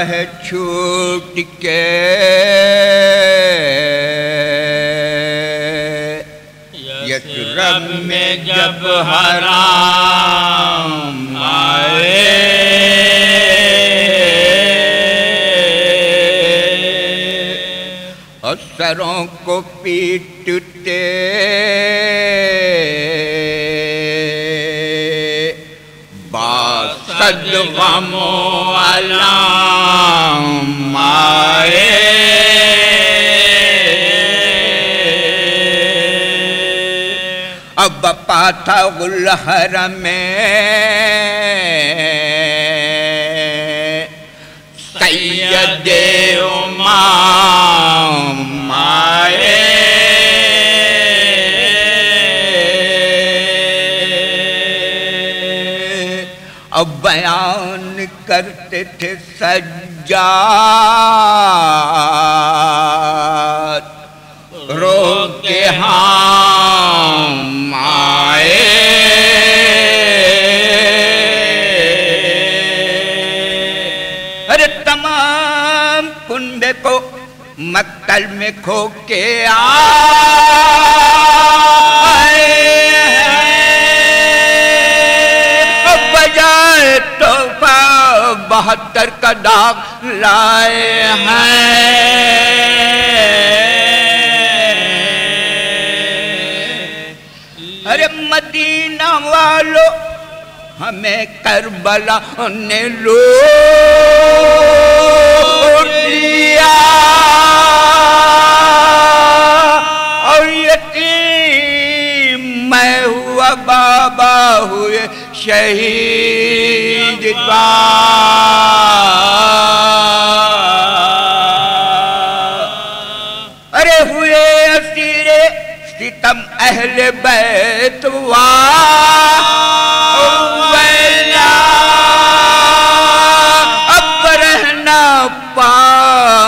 ہے چھوٹ کے یثرب میں جب حرام آئے اور سروں کو پیٹتے باسد غم و علام آئے اب بپا تھا گلہر میں سید امام آئے اب بیان کرتے تھے سجاد رو کے ہم آئے ارے تمام کنبے کو مقتل میں کھو کے آئے بجائے توفہ 72 کا داغ لائے ہیں ارے مدینہ والو ہمیں کربلا نے لوٹ لیا اور یتیم میں ہوا بابا ہوئے شہید ارے ہوئے اسیر ستم اہل بیت اب رہنا پا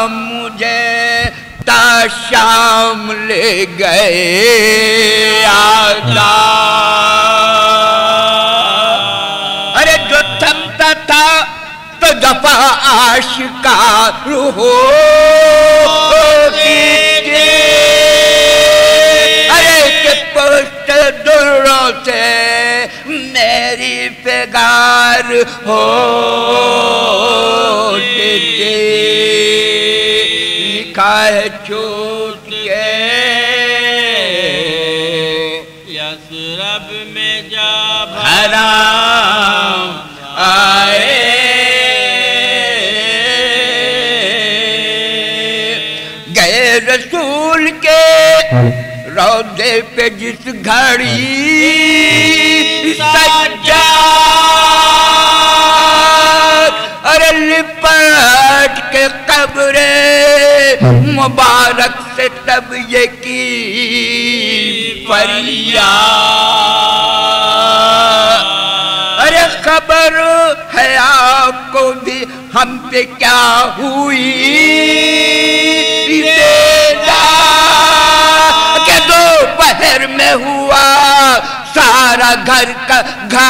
مجھے تا شام لے گئے آدھا ارے جو تھمتا تھا تو دفع آشکار ہو دروں سے میری پگار ہوتی تھی لکھا ہے چھوٹ کے یثرب میں جب حرام آئے گئے رسول کے روضے پہ جس گھڑی سجاد ارے لپٹ کے قبر مبارک سے تب یہ کی فریاد ارے خبر ہے آپ کو بھی ہم پہ کیا ہوئی دوپہر میں ہوا سارا گھر کا گھر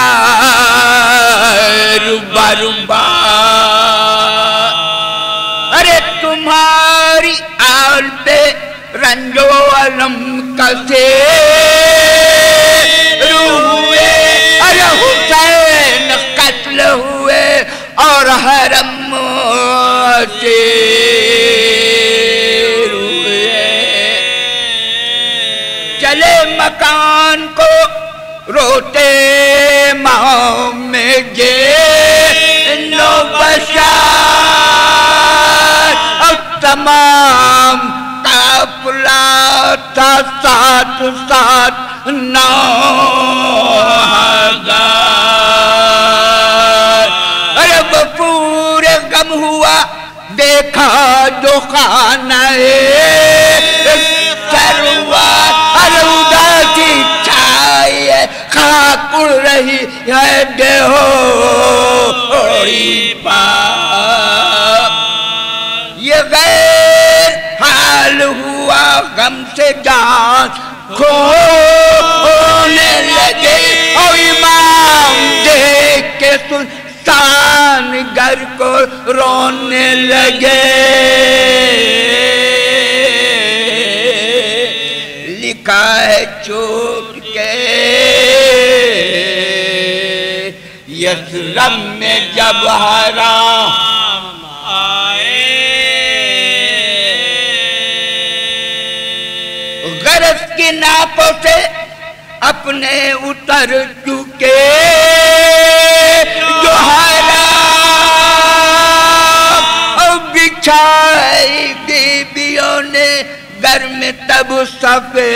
برباد ارے تمہاری آل پہ رنج و علم کا سیر ہوئے ارے حسین قتل ہوئے اور حرم سے چلے مکان کو روتے ماں میں جنو بشر اور تمام قافلہ تھا ساتھ ساتھ 9000 ارے وہ پورے غم ہوا دیکھا جو خانہ سرور اداسی چھائے خاک اڑ رہی ہے دیہوڑی پاک یہ غیر حال ہوا غم سے جان کھونے لگے اور امام دیکھ کے سلطان گھر کو رونے لگے لکھا ہے چھوٹ کے یثرب میں جب حرام آئے غرض کی ناپوں سے اپنے اتر چکے جو حرام بچھائی بیویوں نے گھر میں تب صفے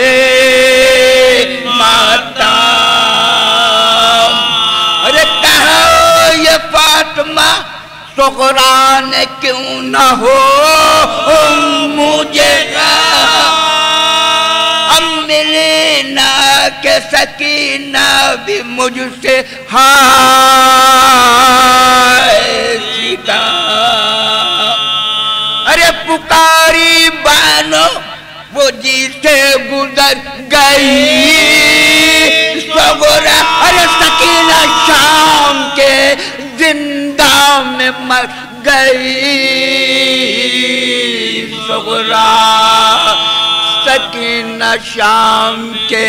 ماتم ارے کہا یہ فاطمہ صغریٰ نے کیوں نہ ہو مجھے ملینا کہ سکینہ بھی مجھ سے ہائے سیتا ارے پکاری بانو وہ جی سے گزر گئی صغریٰ ارے سکینہ شام کے زندہ میں مر گئی صغریٰ سکینہ شام کے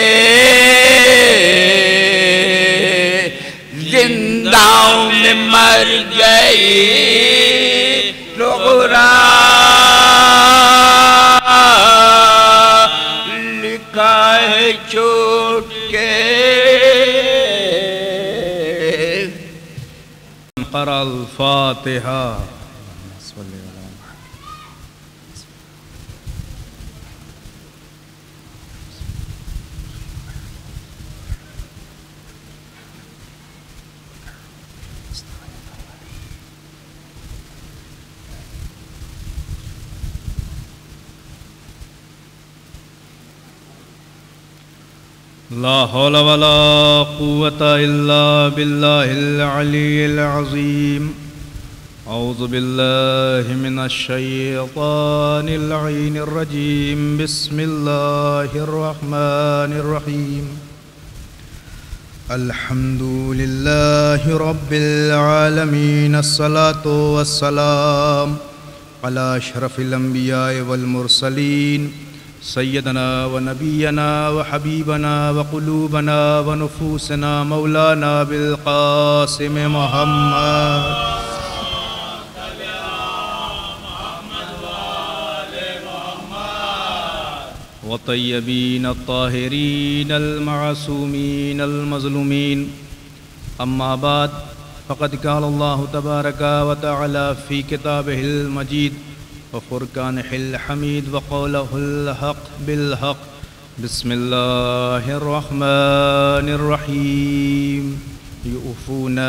زندہ میں مر گئی صغریٰ لکھا ہے چھوٹ کے قرأ الفاتحہ لا حول ولا قوة إلا بالله العلي العظيم أعوذ بالله من الشيطان اللعين الرجيم بسم الله الرحمن الرحيم الحمد لله رب العالمين الصلاة والسلام على أشرف الأنبياء والمرسلين سیدنا و نبینا و حبیبنا و قلوبنا و نفوسنا مولانا بالقاسم محمد و طیبین الطاہرین المعصومین المظلومین اما بعد فقد قال اللہ تبارک و تعالی فی کتابہ المجید وفرقانه الحميد وقوله الحق بالحق بسم الله الرحمن الرحيم يؤفون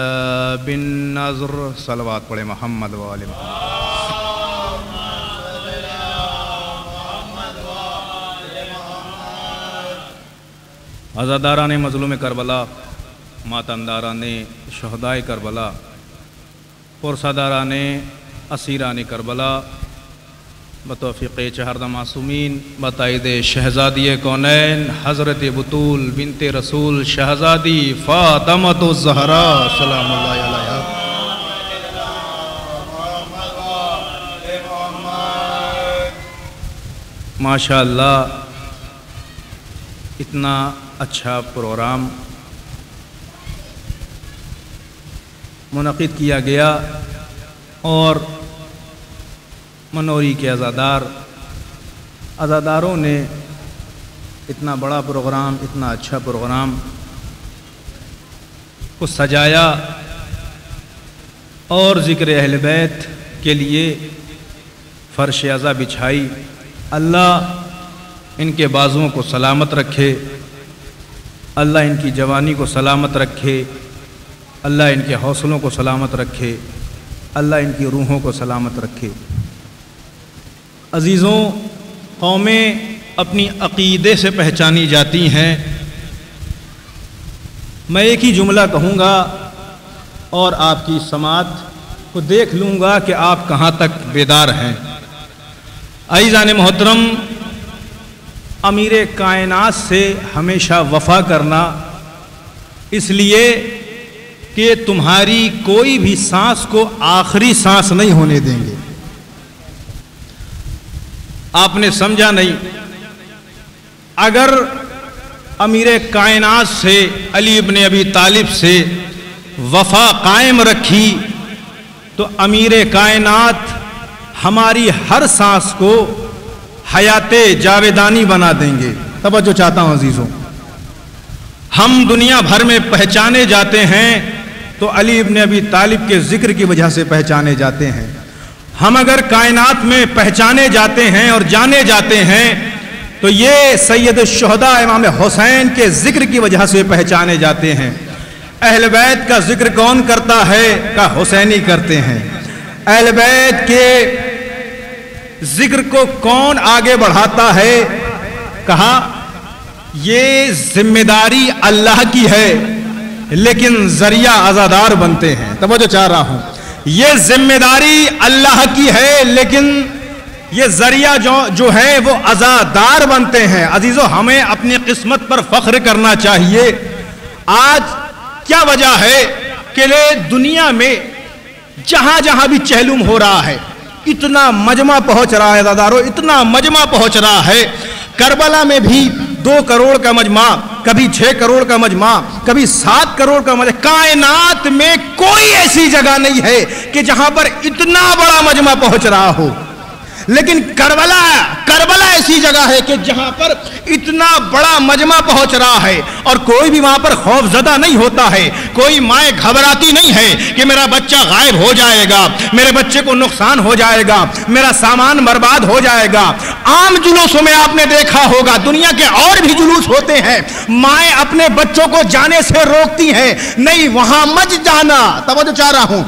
بالنذر صلوات پڑھیں محمد وآلہ محمد عزاداران مظلوم کربلا ماتمداران شہدائے کربلا پرساداران اسیران کربلا بتوفیق چہردہ معصومین بتائید شہزادی کونین حضرت بطول بنت رسول شہزادی فاطمۃ الزہراء سلام اللہ علیہا ماشاءاللہ اتنا اچھا پروگرام منعقد کیا گیا اور منوری کے عزاداروں نے اتنا بڑا پروگرام اتنا اچھا پروگرام کو سجایا اور ذکر اہل بیت کے لیے فرش عزا بچھائی اللہ ان کے بازوؤں کو سلامت رکھے اللہ ان کی جوانی کو سلامت رکھے اللہ ان کے حوصلوں کو سلامت رکھے اللہ ان کی روحوں کو سلامت رکھے عزیزوں قومیں اپنی عقیدے سے پہچانی جاتی ہیں میں ایک ہی جملہ کہوں گا اور آپ کی سماعت کو دیکھ لوں گا کہ آپ کہاں تک بیدار ہیں عزیزان محترم امیر کائنات سے ہمیشہ وفا کرنا اس لیے کہ تمہاری کوئی بھی سانس کو آخری سانس نہیں ہونے دیں گے. آپ نے سمجھا نہیں. اگر امیر کائنات سے علی ابن ابی طالب سے وفا قائم رکھی تو امیر کائنات ہماری ہر سانس کو حیات جاویدانی بنا دیں گے. توجہ چاہتا ہوں عزیزوں. ہم دنیا بھر میں پہچانے جاتے ہیں تو علی ابن ابی طالب کے ذکر کی وجہ سے پہچانے جاتے ہیں. ہم اگر کائنات میں پہچانے جاتے ہیں اور جانے جاتے ہیں تو یہ سید الشہداء امام حسین کے ذکر کی وجہ سے پہچانے جاتے ہیں. اہل بیت کا ذکر کون کرتا ہے؟ کہ حسینی کرتے ہیں. اہل بیت کے ذکر کو کون آگے بڑھاتا ہے؟ کہا یہ ذمہ داری اللہ کی ہے لیکن ذریعہ عزادار بنتے ہیں. توجہ چاہ رہا ہوں. یہ ذمہ داری اللہ کی ہے لیکن یہ ذریعہ جو ہے وہ عزادار بنتے ہیں. عزیزو ہمیں اپنی قسمت پر فخر کرنا چاہیے. آج کیا وجہ ہے کہ دنیا میں جہاں جہاں بھی چہلم ہو رہا ہے اتنا مجمع پہنچ رہا ہے عزادارو، اتنا مجمع پہنچ رہا ہے. کربلا میں بھی 2 کروڑ کا مجمع، کبھی 6 کروڑ کا مجمع، کبھی 7 کروڑ کا مجمع. کائنات میں کوئی ایسی جگہ نہیں ہے کہ جہاں پر اتنا بڑا مجمع پہنچ رہا ہو. لیکن کربلا ایسی جگہ ہے کہ جہاں پر اتنا بڑا مجمع پہنچ رہا ہے اور کوئی بھی وہاں پر خوف زدہ نہیں ہوتا ہے. کوئی مائیں گھبراتی نہیں ہے کہ میرا بچہ غائب ہو جائے گا، میرے بچے کو نقصان ہو جائے گا، میرا سامان برباد ہو جائے گا. عام جلوسوں میں آپ نے دیکھا ہوگا، دنیا کے اور بھی جلوس ہوتے ہیں، مائیں اپنے بچوں کو جانے سے روکتی ہیں. نہیں، وہاں مت جانا. توجہ چاہ رہا ہوں.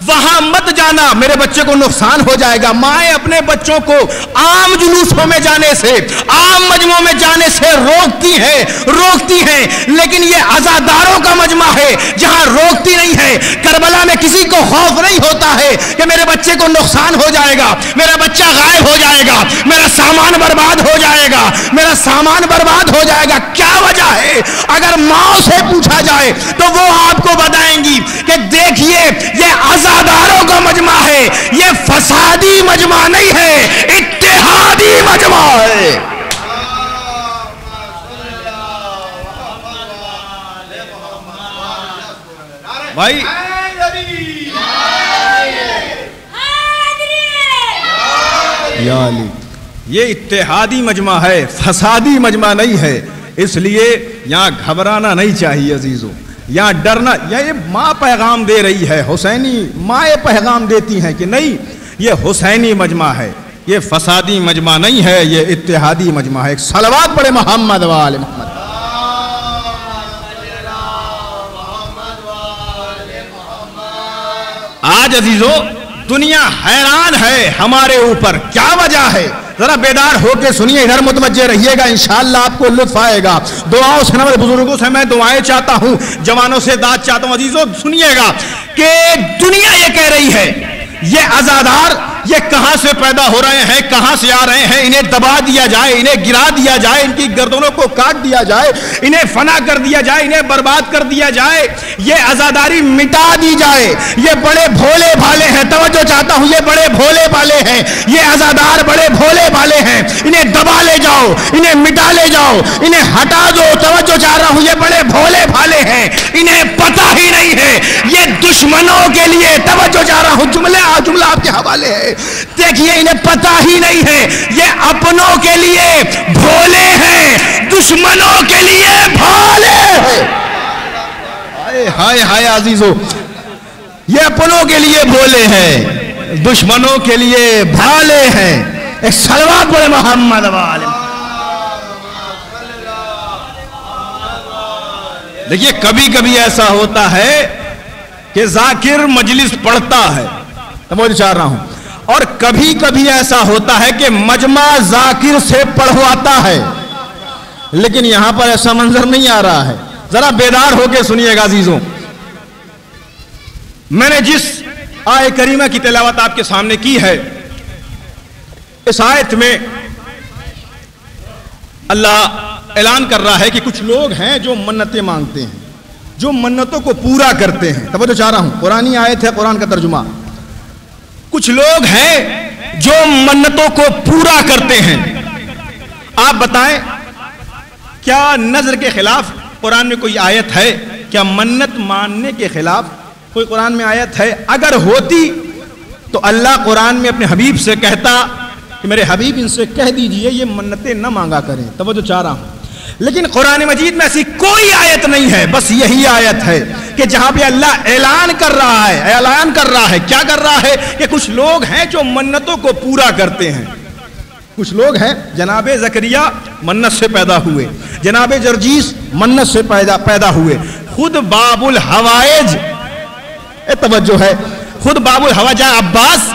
وہاں مت جانا، میرے بچے کو نقصان ہو جائے گا. مائیں اپنے بچوں کو عام جلوسوں میں جانے سے، عام مجمعوں میں جانے سے روکتی ہیں. لیکن یہ عزاداروں کا مجمع ہے جہاں روکتی نہیں ہے. کربلا میں کسی کو خوف نہیں ہوتا ہے کہ میرے بچے کو نقصان ہو جائے گا، میرا بچہ غائب ہو جائے گا، میرا سامان برباد ہو جائے گا، میرا سامان برباد ہو جائے گا. کیا وجہ ہے؟ اگر ماں سے پوچھا جائے تو وہ آپ کو بتائیں گی کہ دیکھیے یہ عزاداروں کا مجمع ہے، یہ فسادی مجمع نہیں ہے، اتحادی مجمع ہے. بھائی یا علی، یہ اتحادی مجمع ہے، فسادی مجمع نہیں ہے. اس لیے یہاں گھبرانا نہیں چاہیے عزیزوں، یہاں ڈرنا. یہ ماں پیغام دے رہی ہے، حسینی مائیں پیغام دیتی ہیں کہ نہیں یہ حسینی مجمع ہے، یہ فسادی مجمع نہیں ہے، یہ اتحادی مجمع ہے. ایک صلوات پڑھے محمد وآل محمد. آج عزیزو دنیا حیران ہے ہمارے اوپر. کیا وجہ ہے؟ ذرا بیدار ہو کے سنیے، ادھر متوجہ رہیے گا، انشاءاللہ آپ کو لطف آئے گا. دعاؤں سے، ہمارے بزرگوں سے میں دعائیں چاہتا ہوں، جوانوں سے داد چاہتا ہوں. عزیزو سنیے گا کہ دنیا یہ کہہ رہی ہے یہ عزادار یہ کہاں سے پیدا ہو رہے ہیں، کہاں سے آ رہے ہیں، انہیں دبا دیا جائے، انہیں گرا دیا جائے، ان کی گردنوں کو کاٹ دیا جائے، انہیں فنا کر دیا جائے، انہیں برباد کر دیا جائے، یہ عزاداری مٹا دی جائے. یہ بڑے بھولے بھالے ہیں. توجہ چاہتا ہوں، یہ بڑے بھولے بھالے ہیں، یہ عزادار بڑے بھولے بھالے ہیں. انہیں دبا لے جاؤ، انہیں مٹا لے جاؤ، انہیں ہٹا دو. توجہ چاہ رہا ہوں، یہ بڑے بھولے بھالے ہیں، انہیں پتہ ہی نہیں ہے یہ دشمنوں کے لیے. توجہ چاہ رہا ہوں، جملہ آپ کے حوالے ہے. دیکھیے انہیں پتہ ہی نہیں ہے یہ اپنوں کے لیے بھولے ہیں، دشمنوں کے لیے بھالے ہیں. ہائے ہائے عزیزو، یہ اپنوں کے لیے بھولے ہیں، دشمنوں کے لیے بھالے ہیں. ایک صلوات پڑھے محمد وآل. دیکھیے کبھی کبھی ایسا ہوتا ہے کہ ذاکر مجلس پڑھتا ہے، سمجھ چاہ رہا ہوں، اور کبھی کبھی ایسا ہوتا ہے کہ مجمع ذاکر سے پڑھواتا ہے. لیکن یہاں پر ایسا منظر نہیں آ رہا ہے. ذرا بیدار ہو کے سنیے گا عزیزوں. میں نے جس آیت کریمہ کی تلاوت آپ کے سامنے کی ہے، اس آیت میں اللہ اعلان کر رہا ہے کہ کچھ لوگ ہیں جو منتیں مانگتے ہیں. جو منتوں کو پورا کرتے ہیں. توجہ چاہ رہا ہوں, قرآنی آیت ہے, قرآن کا ترجمہ. کچھ لوگ ہیں جو منتوں کو پورا کرتے ہیں. آپ بتائیں کیا نظر کے خلاف قرآن میں کوئی آیت ہے؟ کیا منت ماننے کے خلاف کوئی قرآن میں آیت ہے؟ اگر ہوتی تو اللہ قرآن میں اپنے حبیب سے کہتا کہ میرے حبیب ان سے کہہ دیجئے یہ منتیں نہ مانگا کریں. توجہ چاہ رہا ہوں. لیکن قرآن مجید میں ایسی کوئی آیت نہیں ہے, بس یہی آیت ہے کہ جہاں پہ اللہ اعلان کر رہا ہے. کیا کر رہا ہے؟ کہ کچھ لوگ ہیں جو منتوں کو پورا کرتے ہیں. کچھ لوگ ہیں, جناب زکریا منت سے پیدا ہوئے, جناب جرجیس منت سے پیدا ہوئے, خود باب الحوائج, توجہ ہے, خود باب الحوائج عباس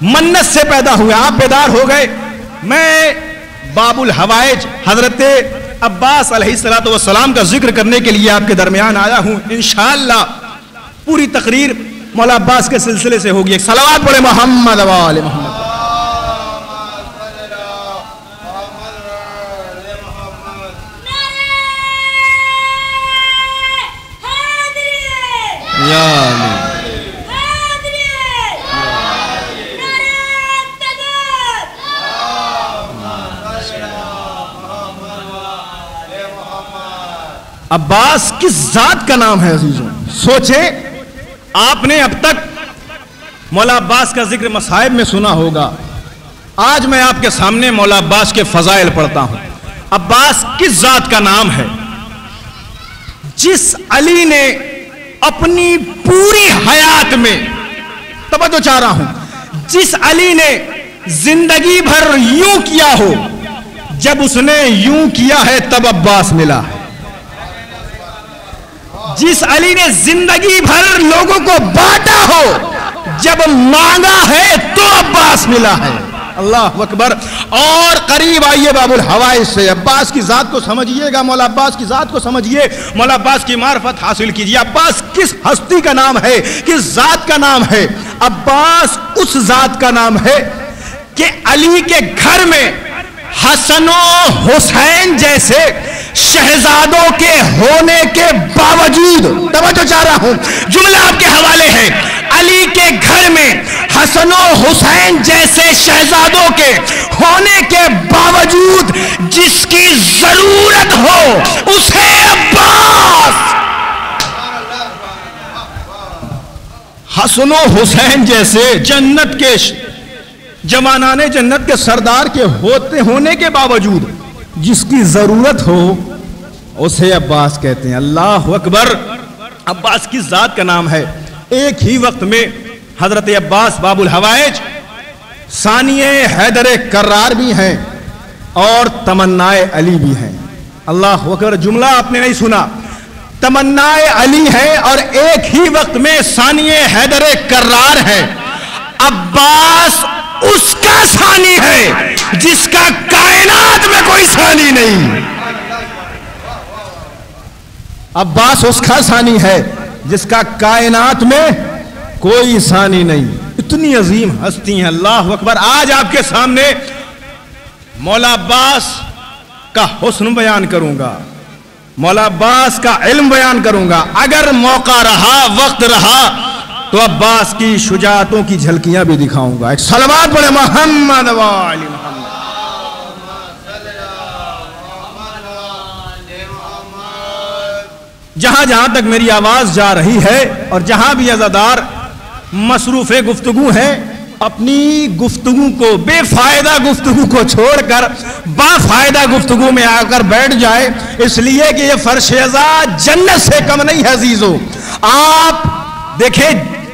منت سے پیدا ہوئے. آپ بیدار ہو گئے. میں باب الحوائج حضرت عباس علیہ السلام کا ذکر کرنے کے لیے آپ کے درمیان آیا ہوں. انشاءاللہ پوری تقریر مولا عباس کے سلسلے سے ہوگی. ایک صلوات پڑھے محمد و آل محمد. عباس کس ذات کا نام ہے عزیزوں؟ سوچیں, آپ نے اب تک مولا عباس کا ذکر مصائب میں سنا ہوگا. آج میں آپ کے سامنے مولا عباس کے فضائل پڑھتا ہوں. عباس کس ذات کا نام ہے؟ جس علی نے اپنی پوری حیات میں, توجہ چاہ رہا ہوں, جس علی نے زندگی بھر یوں کیا ہو, جب اس نے یوں کیا ہے تب عباس ملا ہے. جس علی نے زندگی بھر لوگوں کو بانٹا ہو, جب مانگا ہے تو عباس ملا ہے. اللہ اکبر. اور قریب آئیے باب الحوائج سے, عباس کی ذات کو سمجھیے گا, مولا عباس کی ذات کو سمجھیے, مولا عباس کی معرفت حاصل کیجیے. عباس کس ہستی کا نام ہے, کس ذات کا نام ہے؟ عباس اس ذات کا نام ہے کہ علی کے گھر میں حسن و حسین جیسے شہزادوں کے ہونے کے باوجود, توجہ چاہ رہا ہوں, جملہ آپ کے حوالے ہے, علی کے گھر میں حسن و حسین جیسے شہزادوں کے ہونے کے باوجود جس کی ضرورت ہو اسے عباس. حسن و حسین جیسے جنت کے جوانان جنت کے سردار کے ہونے کے باوجود جس کی ضرورت ہو اسے عباس کہتے ہیں. اللہ اکبر. عباس کی ذات کا نام ہے. ایک ہی وقت میں حضرت عباس باب الحوائج, ثانیہ حیدر کرار بھی ہیں اور تمنائے علی بھی ہیں. اللہ اکبر. جملہ آپ نے نہیں سنا, تمنائے علی ہے اور ایک ہی وقت میں ثانیہ حیدر کرار ہے. عباس اس کا ثانی ہے جس کا کائنات میں کوئی ثانی نہیں. عباس اس کا ثانی ہے جس کا کائنات میں کوئی ثانی نہیں. اتنی عظیم ہستی ہیں. اللہ اکبر. آج آپ کے سامنے مولا عباس کا حسن بیان کروں گا, مولا عباس کا علم بیان کروں گا. اگر موقع رہا, وقت رہا تو عباس کی شجاعتوں کی جھلکیاں بھی دکھاؤں گا. ایک صلوات پڑھے محمد و آل محمد. جہاں جہاں تک میری آواز جا رہی ہے اور جہاں بھی عزادار مصروف گفتگو ہیں, اپنی گفتگو کو, بے فائدہ گفتگو کو چھوڑ کر با فائدہ گفتگو میں آ کر بیٹھ جائے, اس لیے کہ یہ فرش عزا جنت سے کم نہیں ہے عزیزو. آپ دیکھیں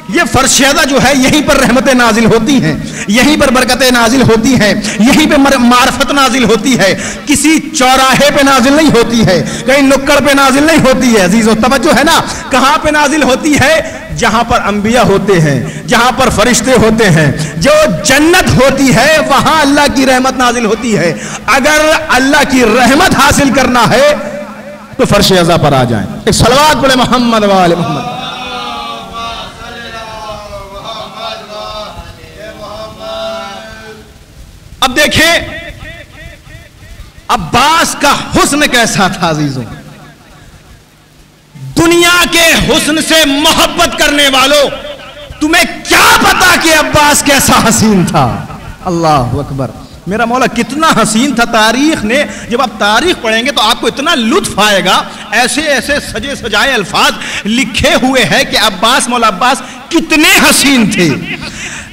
یہ فرش عزا جو ہے یہیں پر رحمتیں نازل ہوتی ہیں, یہیں پر برکتیں نازل ہوتی ہیں, یہیں پہ معرفت نازل ہوتی ہے. کسی چوراہے پہ نازل نہیں ہوتی ہے, کہیں نکڑ پہ نازل نہیں ہوتی ہے عزیزو. توجہ ہے نا. کہاں پہ نازل ہوتی ہے؟ جہاں پر انبیاء ہوتے ہیں, جہاں پر فرشتے ہوتے ہیں. جو جنت ہوتی ہے وہاں اللہ کی رحمت نازل ہوتی ہے. اگر اللہ کی رحمت حاصل کرنا ہے تو فرش عزا پر آ جائیں. ایک صلوات پڑھے محمد و آل محمد. اب دیکھیں عباس کا حسن کیسا تھا عزیزوں. دنیا کے حسن سے محبت کرنے والوں، تمہیں کیا پتا کہ عباس کیسا حسین تھا؟ اللہ اکبر، میرا مولا کتنا حسین تھا. تاریخ نے، جب آپ تاریخ پڑھیں گے تو آپ کو اتنا لطف آئے گا. ایسے ایسے سجے سجائے الفاظ لکھے ہوئے ہیں کہ عباس، مولا عباس کتنے حسین تھے.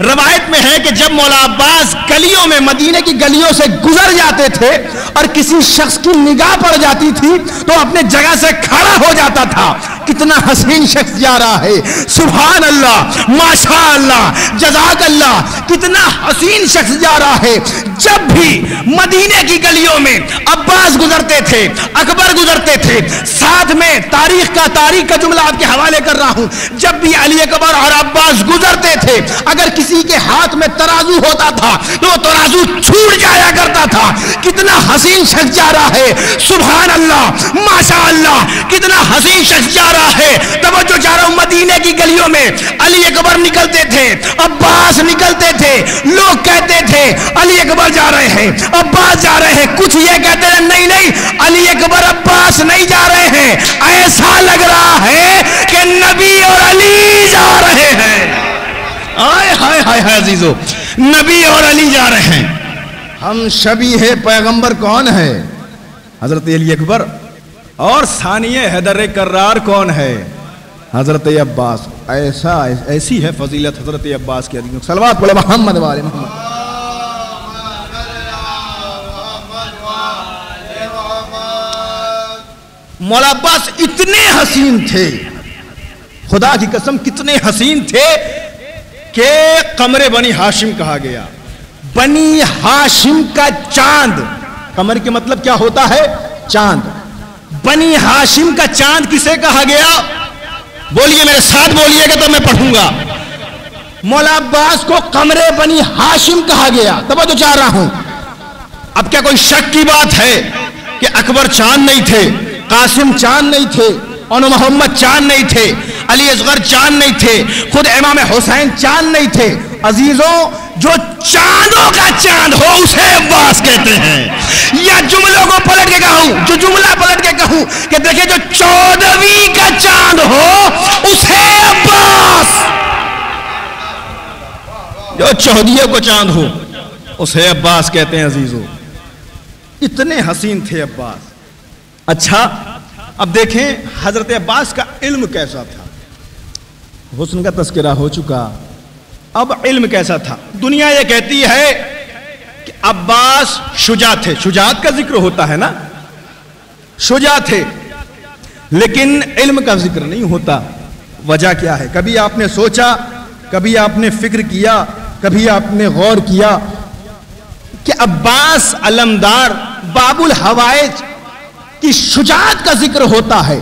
روایت میں ہے کہ جب مولا عباس گلیوں میں، مدینے کی گلیوں سے گزر جاتے تھے اور کسی شخص کی نگاہ پڑ جاتی تھی تو اپنے جگہ سے کھڑا ہو جاتا تھا. کتنا حسین شخص جا رہا ہے، سبحان اللہ، ماشاء اللہ، جزاک اللہ، کتنا حسین شخص جا رہا ہے. جب بھی مدینے کی گلیوں میں عباس گزرتے تھے، اکبر گزرتے تھے، ساتھ میں تاریخ کا جملہ آپ کے حوالے کر رہا ہوں، جب بھی علی اکبر اور عباس گزرتے تھے، اگر کسی کے ہاتھ میں ترازو ہوتا تھا تو وہ ترازو چھوٹ جایا کرتا تھا. کتنا حسین شخص جا رہا ہے، سبحان اللہ، ماشاء اللہ، کتنا حسین شخص جا رہا ہے. توجہ چاہ رہا ہوں، مدینے کی گلیوں میں علی اکبر نکلتے تھے، عباس نکلتے تھے، لوگ کہتے تھے علی اکبر جا رہے ہیں، عباس جا رہے ہیں. کچھ یہ کہتے ہیں نہیں نہیں، علی اکبر عباس نہیں جا رہے ہیں، ایسا لگ رہا ہے کہ نبی اور علی جا رہے ہیں. آئے ہائے ہائے ہائے عزیزو، نبی اور علی جا رہے ہیں. ہم شبیہ پیغمبر کون ہے؟ حضرت علی اکبر. اور ثانی حیدر کرار کون ہے؟ حضرت عباس. ایسی ہے فضیلت حضرت عباس کی. صلوات پڑھے محمد والے محمد. مولا عباس اتنے حسین تھے، خدا کی قسم کتنے حسین تھے کہ قمر بنی ہاشم کہا گیا. بنی ہاشم کا چاند، قمر کے مطلب کیا ہوتا ہے؟ چاند. بنی ہاشم کا چاند کسے کہا گیا؟ بولیے میرے ساتھ بولیے گا تو میں پڑھوں گا. مولا عباس کو قمر بنی ہاشم کہا گیا. توجہ چاہ رہا ہوں. اب کیا کوئی شک کی بات ہے کہ اکبر چاند نہیں تھے، قاسم چاند نہیں تھے، اور محمد چاند نہیں تھے، علی اصغر چاند نہیں تھے، خود امام حسین چاند نہیں تھے؟ عزیزوں، جو چاندوں کا چاند ہو اسے عباس کہتے ہیں. یا جملوں کو پلٹ کے کہوں، جو جملہ پلٹ کے کہوں کہ دیکھیں جو 14ویں کا چاند ہو اسے عباس، جو 14 کو چاند ہو اسے عباس کہتے ہیں. عزیزوں، اتنے حسین تھے عباس. اچھا، اب دیکھیں حضرت عباس کا علم کیسا تھا. حسن کا تذکرہ ہو چکا، اب علم کیسا تھا. دنیا یہ کہتی ہے کہ عباس شجاع تھے. شجاعت کا ذکر ہوتا ہے نا، شجاع تھے، لیکن علم کا ذکر نہیں ہوتا. وجہ کیا ہے؟ کبھی آپ نے سوچا، کبھی آپ نے فکر کیا، کبھی آپ نے غور کیا کہ عباس علمدار باب الحوائج کی شجاعت کا ذکر ہوتا ہے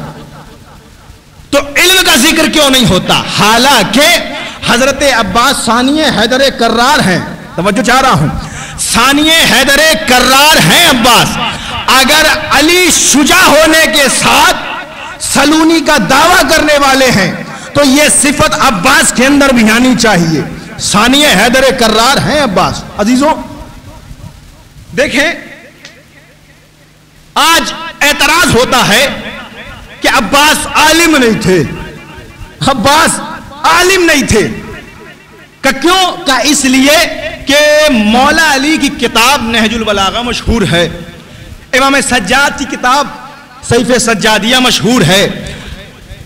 تو علم کا ذکر کیوں نہیں ہوتا؟ حالانکہ حضرت عباس ثانی حیدر کرار ہیں. توجہ چاہ رہا ہوں، ثانی حیدر کرار ہیں عباس. اگر علی شجاع ہونے کے ساتھ سلونی کا دعویٰ کرنے والے ہیں تو یہ صفت عباس کے اندر بھی آنی چاہیے. ثانی حیدر کرار ہیں عباس. عزیزوں دیکھیں، آج اعتراض ہوتا ہے کہ عباس عالم نہیں تھے، عباس عالم نہیں تھے. کیوں؟ کہ اس لیے کہ مولا علی کی کتاب نہج البلاغہ مشہور ہے، امام سجاد کی کتاب سیف سجادیہ مشہور ہے،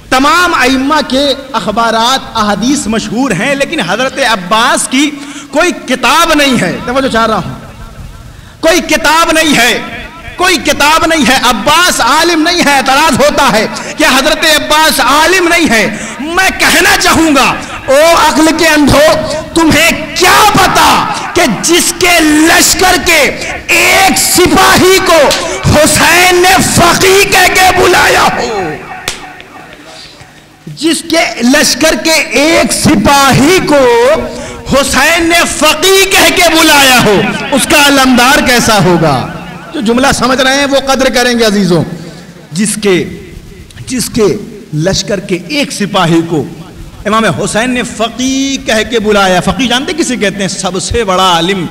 تمام ائمہ کے اخبارات احادیث مشہور ہیں، لیکن حضرت عباس کی کوئی کتاب نہیں ہے. توجہ چاہ رہا ہوں، کوئی کتاب نہیں ہے، کوئی کتاب نہیں ہے. عباس عالم نہیں ہے. اعتراض ہوتا ہے کہ حضرت عباس عالم نہیں ہے. میں کہنا چاہوں گا، او عقل کے اندھو، تمہیں کیا پتا کہ جس کے لشکر کے ایک سپاہی کو حسین نے فقی کہہ کے بلایا ہو، جس کے لشکر کے ایک سپاہی کو حسین نے فقی کہہ کے بلایا ہو، اس کا علمدار کیسا ہوگا؟ جو جملہ سمجھ رہے ہیں وہ قدر کریں گے. عزیزوں، جس کے لشکر کے ایک سپاہی کو امام حسین نے فقی کہہ کے بلایا. فقی جانتے کسے کہتے ہیں؟ سب سے بڑا عالم،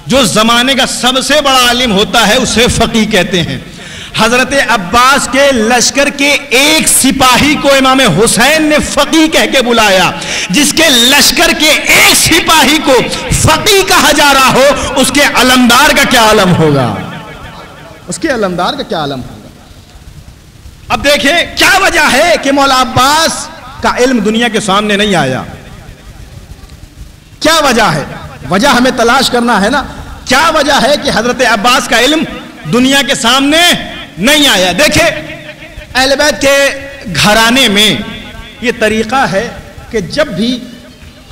جو زمانے کا سب سے بڑا عالم ہوتا ہے اسے فقی کہتے ہیں. حضرت عباس کے لشکر کے ایک سپاہی کو امام حسین نے فقیہ کہہ کے بلایا. جس کے لشکر کے ایک سپاہی کو فقیہ کہا جا رہا ہو, اس کے علمدار کا کیا علم ہوگا, اس کے علمدار کا کیا علم ہوگا. اب دیکھیں کیا وجہ ہے کہ مولا عباس کا علم دنیا کے سامنے نہیں آیا. کیا وجہ ہے, وجہ ہمیں تلاش کرنا ہے نا. کیا وجہ ہے کہ حضرت عباس کا علم دنیا کے سامنے نہیں آیا. دیکھیں اہل بیت کے گھرانے میں یہ طریقہ ہے کہ جب بھی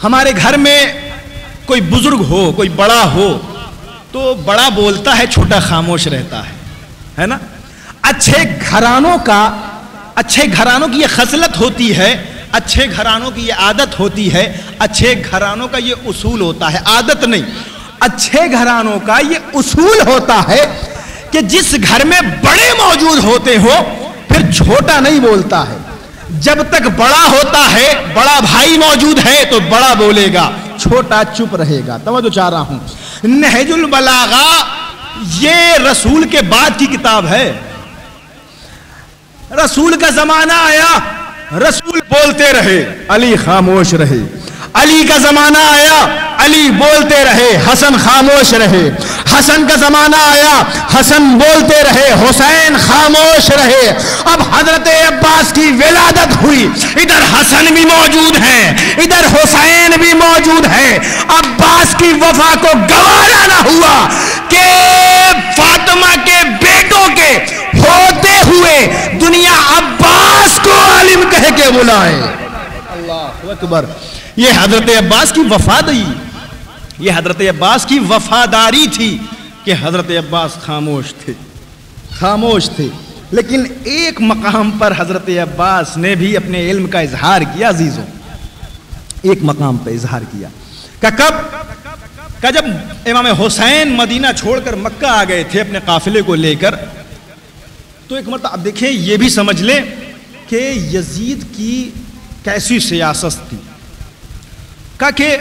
ہمارے گھر میں کوئی بزرگ ہو, کوئی بڑا ہو, تو بڑا بولتا ہے, چھوٹا خاموش رہتا ہے نا. اچھے گھرانوں کی یہ خصلت ہوتی ہے, اچھے گھرانوں کی یہ عادت ہوتی ہے, اچھے گھرانوں کا یہ اصول ہوتا ہے, عادت نہیں, اچھے گھرانوں کا یہ اصول ہوتا ہے کہ جس گھر میں بڑے موجود ہوتے ہو پھر چھوٹا نہیں بولتا ہے. جب تک بڑا ہوتا ہے, بڑا بھائی موجود ہے تو بڑا بولے گا, چھوٹا چپ رہے گا. توجہ چاہ رہا ہوں. نہج البلاغہ یہ رسول کے بعد کی کتاب ہے. رسول کا زمانہ آیا, رسول بولتے رہے, علی خاموش رہے. علی کا زمانہ آیا, علی بولتے رہے, حسن خاموش رہے. حسن کا زمانہ آیا, حسن بولتے رہے, حسین خاموش رہے. اب حضرت عباس کی ولادت ہوئی, ادھر حسن بھی موجود ہیں, ادھر حسین بھی موجود ہے. عباس کی وفا کو گوارا نہ ہوا کہ فاطمہ کے بیٹوں کے ہوتے ہوئے دنیا عباس کو عالم کہہ کے بلائے. اللہ اکبر. یہ حضرت عباس کی وفاداری, یہ حضرت عباس کی وفاداری تھی کہ حضرت عباس خاموش تھے. لیکن ایک مقام پر حضرت عباس نے بھی اپنے علم کا اظہار کیا. عزیزوں, ایک مقام پہ اظہار کیا کہ کب جب امام حسین مدینہ چھوڑ کر مکہ آ گئے تھے اپنے قافلے کو لے کر, تو ایک مرتبہ اب دیکھیں یہ بھی سمجھ لیں کہ یزید کی کیسی سیاست تھی. کہا کہ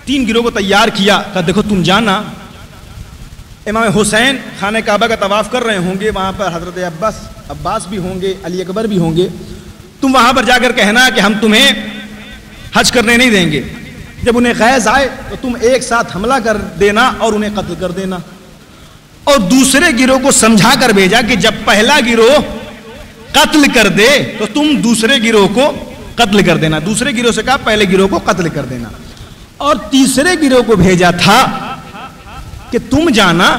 3 گروہ کو تیار کیا, کہا دیکھو تم جانا, امام حسین خانہ کعبہ کا طواف کر رہے ہوں گے, وہاں پر حضرت عباس بھی ہوں گے, علی اکبر بھی ہوں گے. تم وہاں پر جا کر کہنا کہ ہم تمہیں حج کرنے نہیں دیں گے. جب انہیں غیظ آئے تو تم ایک ساتھ حملہ کر دینا اور انہیں قتل کر دینا. اور دوسرے گروہ کو سمجھا کر بھیجا کہ جب پہلا گروہ قتل کر دے تو تم دوسرے گروہ کو قتل کر دینا. دوسرے گروہ سے کہا پہلے گروہ کو قتل کر دینا. اور تیسرے گروہ کو بھیجا تھا کہ تم جانا,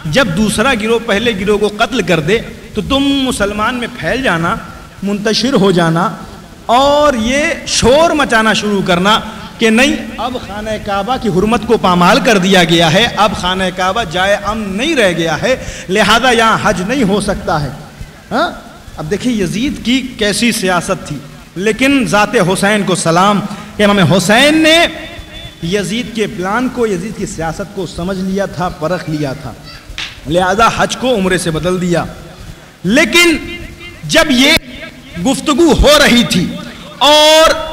جب دوسرا گروہ پہلے گروہ کو قتل کر دے تو تم مسلمان میں پھیل جانا, منتشر ہو جانا اور یہ شور مچانا شروع کرنا کہ نہیں, اب خانہ کعبہ کی حرمت کو پامال کر دیا گیا ہے, اب خانہ کعبہ جائے امن نہیں رہ گیا ہے, لہذا یہاں حج نہیں ہو سکتا ہے. ہاں, اب دیکھیں یزید کی کیسی سیاست تھی. لیکن ذات حسین کو سلام کہ امام حسین نے یزید کے پلان کو, یزید کی سیاست کو سمجھ لیا تھا, پرکھ لیا تھا, لہذا حج کو عمرے سے بدل دیا. لیکن جب یہ گفتگو ہو رہی تھی اور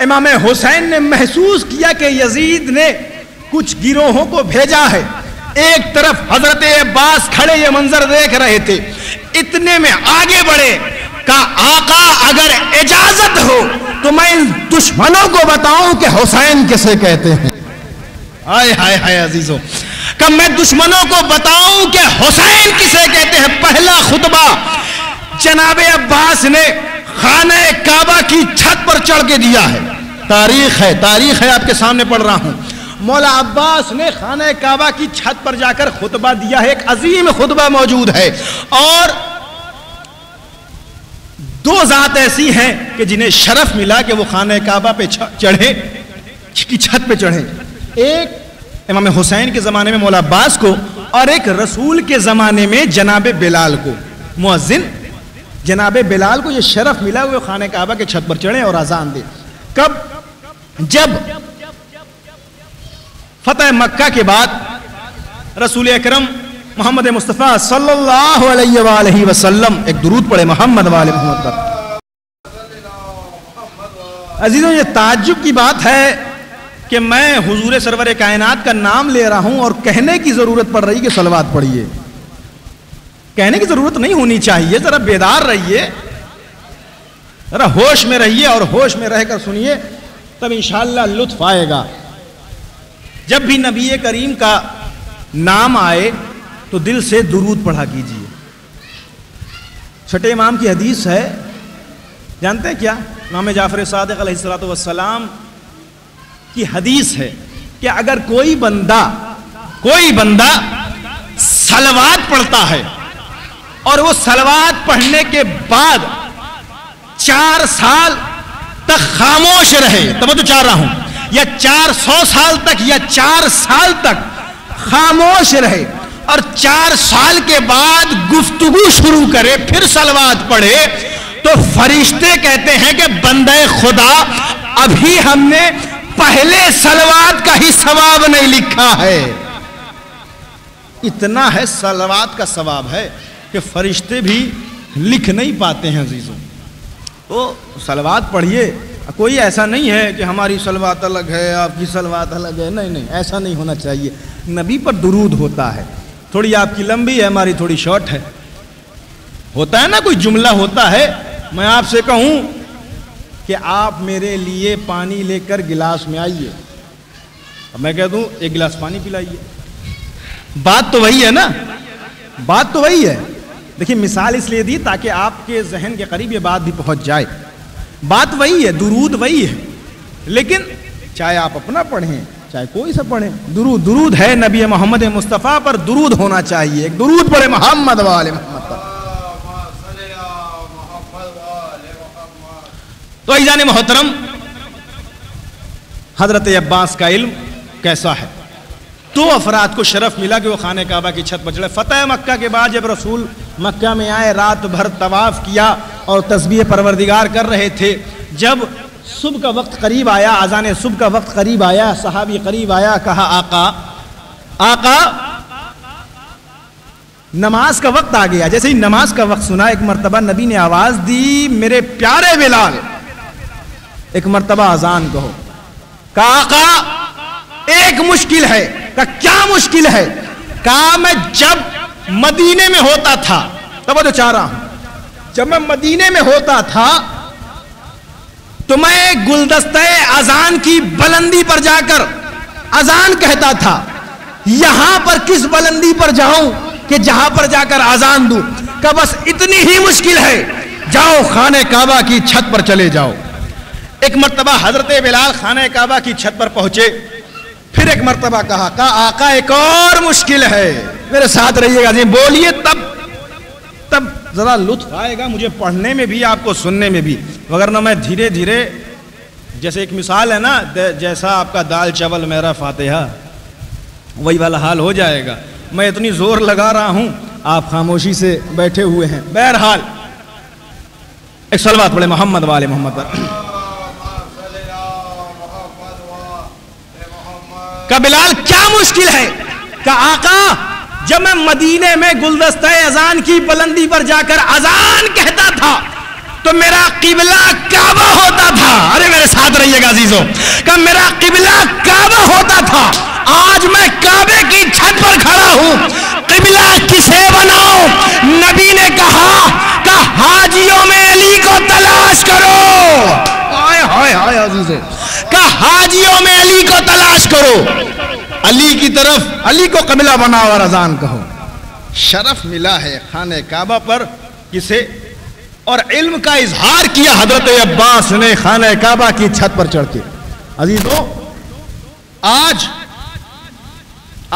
امام حسین نے محسوس کیا کہ یزید نے کچھ گروہوں کو بھیجا ہے, ایک طرف حضرت عباس کھڑے یہ منظر دیکھ رہے تھے, اتنے میں آگے بڑھے, کہا آقا اگر اجازت ہو تو میں ان دشمنوں کو بتاؤں کہ حسین کسے کہتے ہیں. ہائے ہائے ہائے عزیزوں, کہ میں دشمنوں کو بتاؤں کہ حسین کسے کہتے ہیں. پہلا خطبہ جناب عباس نے خانہ کعبہ کی چھت پر چڑھ کے دیا ہے. تاریخ ہے آپ کے سامنے پڑھ رہا ہوں. مولا عباس نے خانہ کعبہ کی چھت پر جا کر خطبہ دیا ہے. ایک عظیم خطبہ موجود ہے. اور 2 ذات ایسی ہیں کہ جنہیں شرف ملا کہ وہ خانہ کعبہ پہ چڑھے, کی چھت پہ چڑھے. ایک امام حسین کے زمانے میں مولا عباس کو, اور ایک رسول کے زمانے میں جناب بلال کو, مؤذن جناب بلال کو یہ شرف ملا وہ خانہ کعبہ کے چھت پر چڑھے اور اذان دے. کب؟ جب فتح مکہ کے بعد رسول اکرم محمد مصطفیٰ صلی اللہ علیہ وآلہ وسلم, ایک درود پڑھے محمد والے محمد پر. عزیزوں, یہ تعجب کی بات ہے کہ میں حضور سرور کائنات کا نام لے رہا ہوں اور کہنے کی ضرورت پڑ رہی کہ صلوات پڑھیے. کہنے کی ضرورت نہیں ہونی چاہیے. ذرا بیدار رہیے, ذرا ہوش میں رہیے اور ہوش میں رہ کر سنیے, تب انشاءاللہ لطف آئے گا. جب بھی نبی کریم کا نام آئے تو دل سے درود پڑھا کیجیے. چھٹے امام کی حدیث ہے, جانتے ہیں کیا؟ امام جعفر صادق علیہ الصلوۃ والسلام کی حدیث ہے کہ اگر کوئی بندہ صلوات پڑھتا ہے اور وہ صلوات پڑھنے کے بعد 4 سال تک خاموش رہے, توجہ چاہ رہا ہوں, یا 400 سال تک یا 4 سال تک خاموش رہے اور 4 سال کے بعد گفتگو شروع کرے, پھر صلوات پڑھے, تو فرشتے کہتے ہیں کہ بندے خدا ابھی ہم نے پہلے صلوات کا ہی ثواب نہیں لکھا ہے. اتنا ہے صلوات کا ثواب ہے کہ فرشتے بھی لکھ نہیں پاتے ہیں عزیزوں. تو صلوات پڑھیے. کوئی ایسا نہیں ہے کہ ہماری صلوات الگ ہے, آپ کی صلوات الگ ہے, نہیں, ایسا نہیں ہونا چاہیے. نبی پر درود ہوتا ہے, تھوڑی آپ کی لمبی ہے, ہماری تھوڑی شارٹ ہے. ہوتا ہے نا, کوئی جملہ ہوتا ہے, میں آپ سے کہوں کہ آپ میرے لیے پانی لے کر گلاس میں آئیے, میں کہہ دوں 1 گلاس پانی پلائیے. بات تو وہی ہے نا, بات تو وہی ہے. دیکھیں مثال اس لیے دی تاکہ آپ کے ذہن کے قریب یہ بات بھی پہنچ جائے. بات وہی ہے, درود وہی ہے, لیکن چاہے آپ اپنا پڑھیں چاہے کوئی سا پڑھیں, درود ہے. نبی محمد مصطفیٰ پر درود ہونا چاہیے. ایک درود پڑھے محمد والے محمد پر. تو عزیزان محترم, حضرت عباس کا علم کیسا ہے؟ 2 افراد کو شرف ملا کہ وہ خانہ کعبہ کی چھت پر چڑھے. فتح مکہ کے بعد جب رسول مکہ میں آئے, رات بھر طواف کیا اور تسبیح پروردگار کر رہے تھے. جب صبح کا وقت قریب آیا, اذان صبح کا وقت قریب آیا, صحابی قریب آیا, کہا آقا نماز کا وقت آ گیا. جیسے ہی نماز کا وقت سنا, ایک مرتبہ نبی نے آواز دی, میرے پیارے بلال ایک مرتبہ اذان کہو. کہا آقا ایک مشکل ہے. کہا کیا مشکل ہے؟ کہا میں جب مدینے میں ہوتا تھا, توجہ چاہ رہا ہوں, جب میں مدینے میں ہوتا تھا تو میں گلدستہ اذان کی بلندی پر جا کر اذان کہتا تھا. یہاں پر کس بلندی پر جاؤں کہ جہاں پر جا کر اذان دوں؟ کہ بس اتنی ہی مشکل ہے, جاؤ خانہ کعبہ کی چھت پر چلے جاؤ. ایک مرتبہ حضرت بلال خانہ کعبہ کی چھت پر پہنچے, پھر ایک مرتبہ کہا آقا ایک اور مشکل ہے. میرے ساتھ رہیے گا جی, بولیے تب ذرا لطف آئے گا مجھے پڑھنے میں بھی, آپ کو سننے میں بھی. وگرنہ میں دھیرے دھیرے, جیسے ایک مثال ہے نا, جیسا آپ کا دال چاول میرا فاتحہ, وہی والا حال ہو جائے گا. میں اتنی زور لگا رہا ہوں, آپ خاموشی سے بیٹھے ہوئے ہیں. بہرحال ایک صلوات پڑھے محمد والے محمد پر. کہ بلال کیا مشکل ہے؟ کہ آقا جب میں مدینے میں گلدستہ اذان کی بلندی پر جا کر اذان کہتا تھا تو میرا قبلہ کعبہ ہوتا تھا. ارے میرے ساتھ رہیے گا عزیزوں, کہ میرا قبلہ کعبہ ہوتا تھا. آج میں کعبے کی چھت پر کھڑا ہوں, قبلہ کسے بناؤں؟ نبی نے کہا کہ حاجیوں میں علی کو تلاش کرو. ہائے عزیزوں, کہ حاجیوں میں علی کو تلاش کرو, علی کی طرف, علی کو قبلہ بناؤ اور اذان کہو. شرف ملا ہے خانہ کعبہ پر کسے؟ اور علم کا اظہار کیا حضرت عباس نے خانہ کعبہ کی چھت پر چڑھ کے. عزیزوں, آج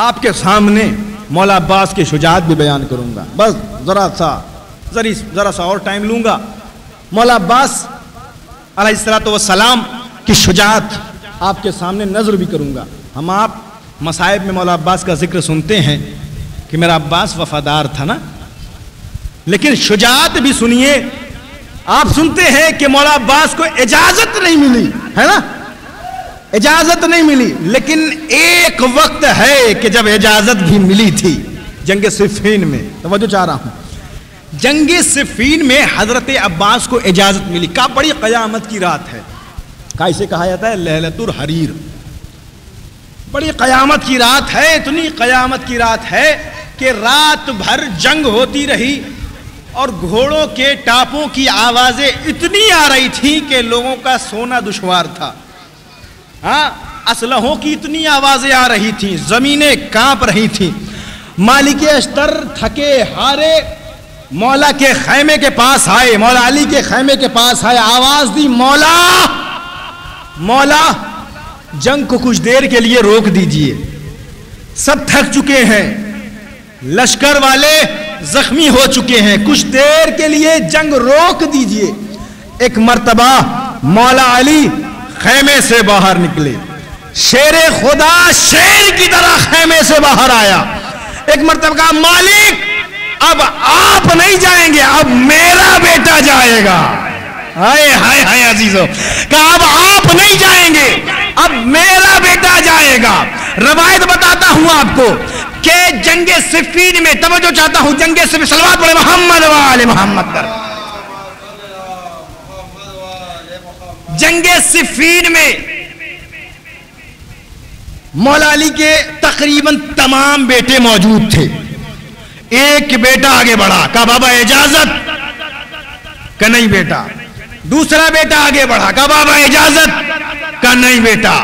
آپ کے سامنے مولا عباس کی شجاعت بھی بیان کروں گا. بس ذرا سا اور ٹائم لوں گا. مولا عباس علیہ الصلوۃ والسلام کی شجاعت آپ کے سامنے نظر بھی کروں گا. ہم آپ مصائب میں مولا عباس کا ذکر سنتے ہیں کہ میرا عباس وفادار تھا نا, لیکن شجاعت بھی سنیے. آپ سنتے ہیں کہ مولا عباس کو اجازت نہیں ملی ہے نا, اجازت نہیں ملی, لیکن ایک وقت ہے کہ جب اجازت بھی ملی تھی, جنگ صفین میں. توجہ چاہ رہا ہوں, جنگ صفین میں حضرت عباس کو اجازت ملی. کا بڑی قیامت کی رات ہے, کا اسے کہا جاتا ہے لیلۃ الحریر. بڑی قیامت کی رات ہے, اتنی قیامت کی رات ہے کہ رات بھر جنگ ہوتی رہی اور گھوڑوں کے ٹاپوں کی آوازیں اتنی آ رہی تھیں کہ لوگوں کا سونا دشوار تھا. ہاں، اسلحوں کی اتنی آوازیں آ رہی تھیں، زمینیں کانپ رہی تھیں. مالک اشتر تھکے ہارے مولا کے خیمے کے پاس آئے، مولا علی کے خیمے کے پاس آئے، آواز دی مولا مولا جنگ کو کچھ دیر کے لیے روک دیجئے، سب تھک چکے ہیں، لشکر والے زخمی ہو چکے ہیں، کچھ دیر کے لیے جنگ روک دیجئے. ایک مرتبہ مولا علی خیمے سے باہر نکلے، شیر خدا شیر کی طرح خیمے سے باہر آیا. ایک مرتبہ کہا مالک اب آپ نہیں جائیں گے، اب میرا بیٹا جائے گا. ہائے ہائے ہائے عزیزو، کہا اب آپ نہیں جائیں گے، اب میرا بیٹا جائے گا. روایت بتاتا ہوں آپ کو کہ جنگ صفین میں، توجہ چاہتا ہوں، جنگ صفین، صلوات پڑھے محمد و آل محمد پر. جنگ صفین میں مولا علی کے تقریباً تمام بیٹے موجود تھے. ایک بیٹا آگے بڑھا، کہا بابا اجازت، کہ نہیں بیٹا. دوسرا بیٹا آگے بڑھا، کہا بابا اجازت، کہ نہیں بیٹا.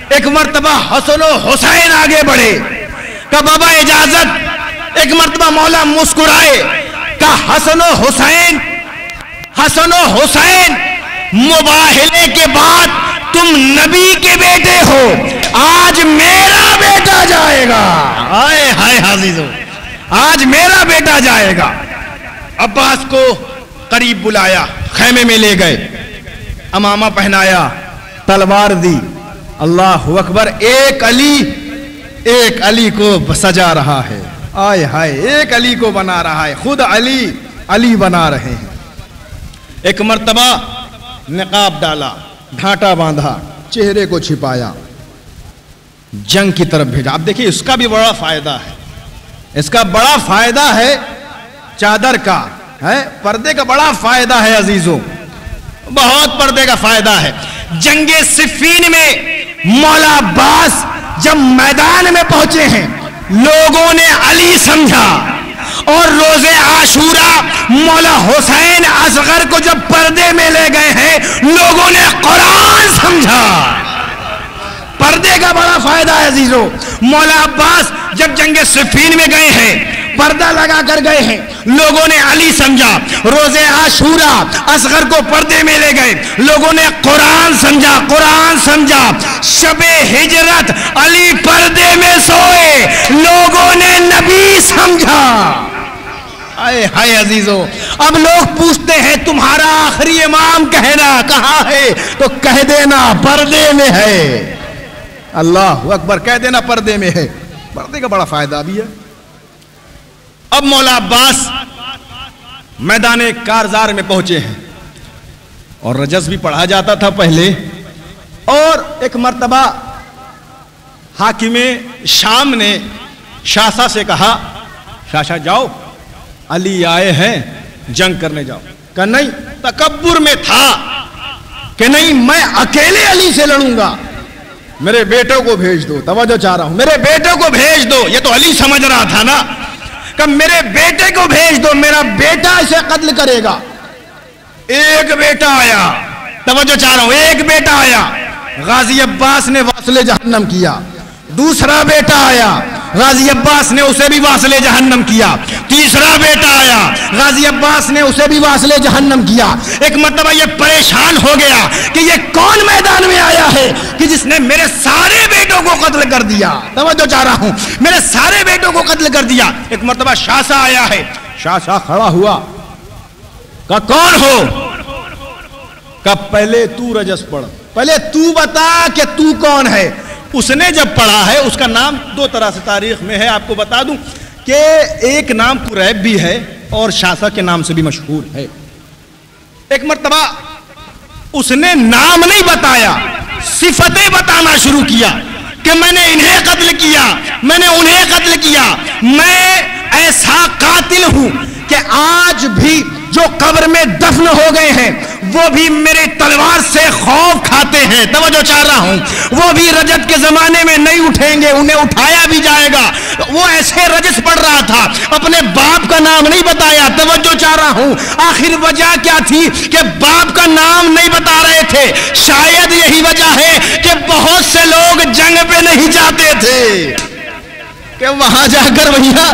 ایک مرتبہ حسن و حسین آگے بڑھے، کہا بابا اجازت. ایک مرتبہ مولا مسکرائے، کہا حسن و حسین، حسن و حسین مباہلے کے بعد تم نبی کے بیٹے ہو، آج میرا بیٹا جائے گا. ہائے ہائے عزیزو، آج میرا بیٹا جائے گا. عباس کو قریب بلایا، خیمے میں لے گئے، امامہ پہنایا، تلوار دی. اللہ اکبر. ایک علی کو سجا رہا ہے، آئے ہائے، ایک علی کو بنا رہا ہے، خود علی بنا رہے ہیں. ایک مرتبہ نقاب ڈالا، ڈھانٹا باندھا، چہرے کو چھپایا، جنگ کی طرف بھیجا. اب دیکھیں اس کا بھی بڑا فائدہ ہے، اس کا بڑا فائدہ ہے، چادر کا ہے، پردے کا بڑا فائدہ ہے عزیزوں، بہت پردے کا فائدہ ہے. جنگ صفین میں مولا عباس جب میدان میں پہنچے ہیں، لوگوں نے علی سمجھا، اور روز عاشورہ مولا حسین اصغر کو جب پردے میں لے گئے ہیں، لوگوں نے قرآن سمجھا. پردے کا بڑا فائدہ ہے عزیزو. مولا عباس جب جنگ صفین میں گئے ہیں، پردہ لگا کر گئے ہیں، لوگوں نے علی سمجھا. روز عاشورہ اصغر کو پردے میں لے گئے، لوگوں نے قرآن سمجھا. شب ہجرت علی پردے میں سوئے، لوگوں نے نبی سمجھا. آئے ہائے عزیزو. اب لوگ پوچھتے ہیں تمہارا آخری امام کہنا کہاں ہے؟ تو کہہ دینا پردے میں ہے. اللہ اکبر، کہہ دینا پردے میں ہے. پردے کا بڑا فائدہ بھی ہے. اب مولا عباس میدان کارزار میں پہنچے ہیں، اور رجز بھی پڑھا جاتا تھا پہلے. اور ایک مرتبہ حاکم شام نے شاہ سے کہا، شاہ جاؤ، علی آئے ہیں، جنگ کرنے جاؤ. کہ نہیں، تکبر میں تھا کہ نہیں، میں اکیلے علی سے لڑوں گا، میرے بیٹوں کو بھیج دو. توجہ چاہ رہا ہوں، میرے بیٹوں کو بھیج دو. یہ تو علی سمجھ رہا تھا نا کہ میرے بیٹے کو بھیج دو، میرا بیٹا اسے قتل کرے گا. ایک بیٹا آیا، توجہ چاہ رہا ہوں، ایک بیٹا آیا، غازی عباس نے واصل جہنم کیا. دوسرا بیٹا آیا، غازی عباس نے اسے بھی واصل جہنم کیا. تیسرا بیٹا آیا، غازی عباس نے اسے بھی واصل جہنم کیا. ایک مرتبہ یہ پریشان ہو گیا کہ یہ کون میدان میں آیا ہے کہ جس نے میرے سارے بیٹوں کو قتل کر دیا. توجہ چاہ رہا ہوں، میرے سارے بیٹوں کو قتل کر دیا. ایک مرتبہ شاہ آیا ہے، شاہ کھڑا ہوا، کہا کون ہو؟ کہا پہلے تو رجس پڑھ، پہلے تو بتا کہ تو کون ہے. اس نے جب پڑھا ہے، اس کا نام دو طرح سے تاریخ میں ہے، آپ کو بتا دوں کہ ایک نام قریب بھی ہے اور شاہ کے نام سے بھی مشہور ہے. ایک مرتبہ اس نے نام نہیں بتایا، صفتیں بتانا شروع کیا کہ میں نے انہیں قتل کیا، میں نے انہیں قتل کیا، میں ایسا قاتل ہوں کہ آج بھی جو قبر میں دفن ہو گئے ہیں وہ بھی میرے تلوار سے خوف کھاتے ہیں. توجہ چاہ رہا ہوں، وہ بھی رجت کے زمانے میں نہیں اٹھیں گے، انہیں اٹھایا بھی جائے گا وہ ایسے رجس پڑھ رہا تھا، اپنے باپ کا نام نہیں بتایا. توجہ چاہ رہا ہوں، آخر وجہ کیا تھی کہ باپ کا نام نہیں بتا رہے تھے. شاید یہی وجہ ہے کہ بہت سے لوگ جنگ پہ نہیں جاتے تھے کہ وہاں جا کر بھیا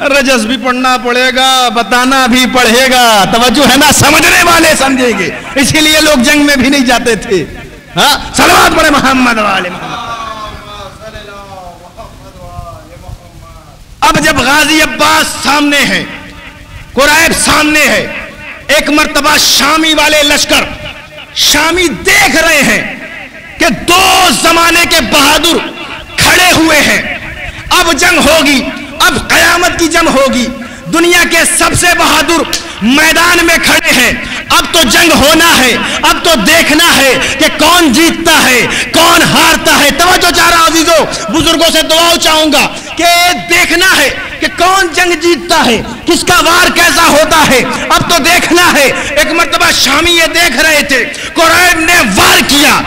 رجس بھی پڑھنا پڑے گا، بتانا بھی پڑے گا. توجہ ہے نا، سمجھنے والے سمجھیں گے، اسی لیے لوگ جنگ میں بھی نہیں جاتے تھے. ہاں صلوات پڑھے محمد والے محمد. اب جب غازی عباس سامنے ہے، قریب سامنے ہے، ایک مرتبہ شامی والے لشکر شامی دیکھ رہے ہیں کہ دو زمانے کے بہادر کھڑے ہوئے ہیں. اب جنگ ہوگی، اب قیامت کی جنگ ہوگی. دنیا کے سب سے بہادر میدان میں کھڑے ہیں. اب تو جنگ ہونا ہے، اب تو دیکھنا ہے کہ کون جیتتا ہے کون ہارتا ہے. توجہ چاہ رہا عزیزو، بزرگوں سے دعا چاہوں گا کہ دیکھنا ہے کہ کون جنگ جیتتا ہے، کس کا وار کیسا ہوتا ہے. اب تو دیکھنا ہے. ایک مرتبہ شامی یہ دیکھ رہے تھے، قریب نے وار کیا.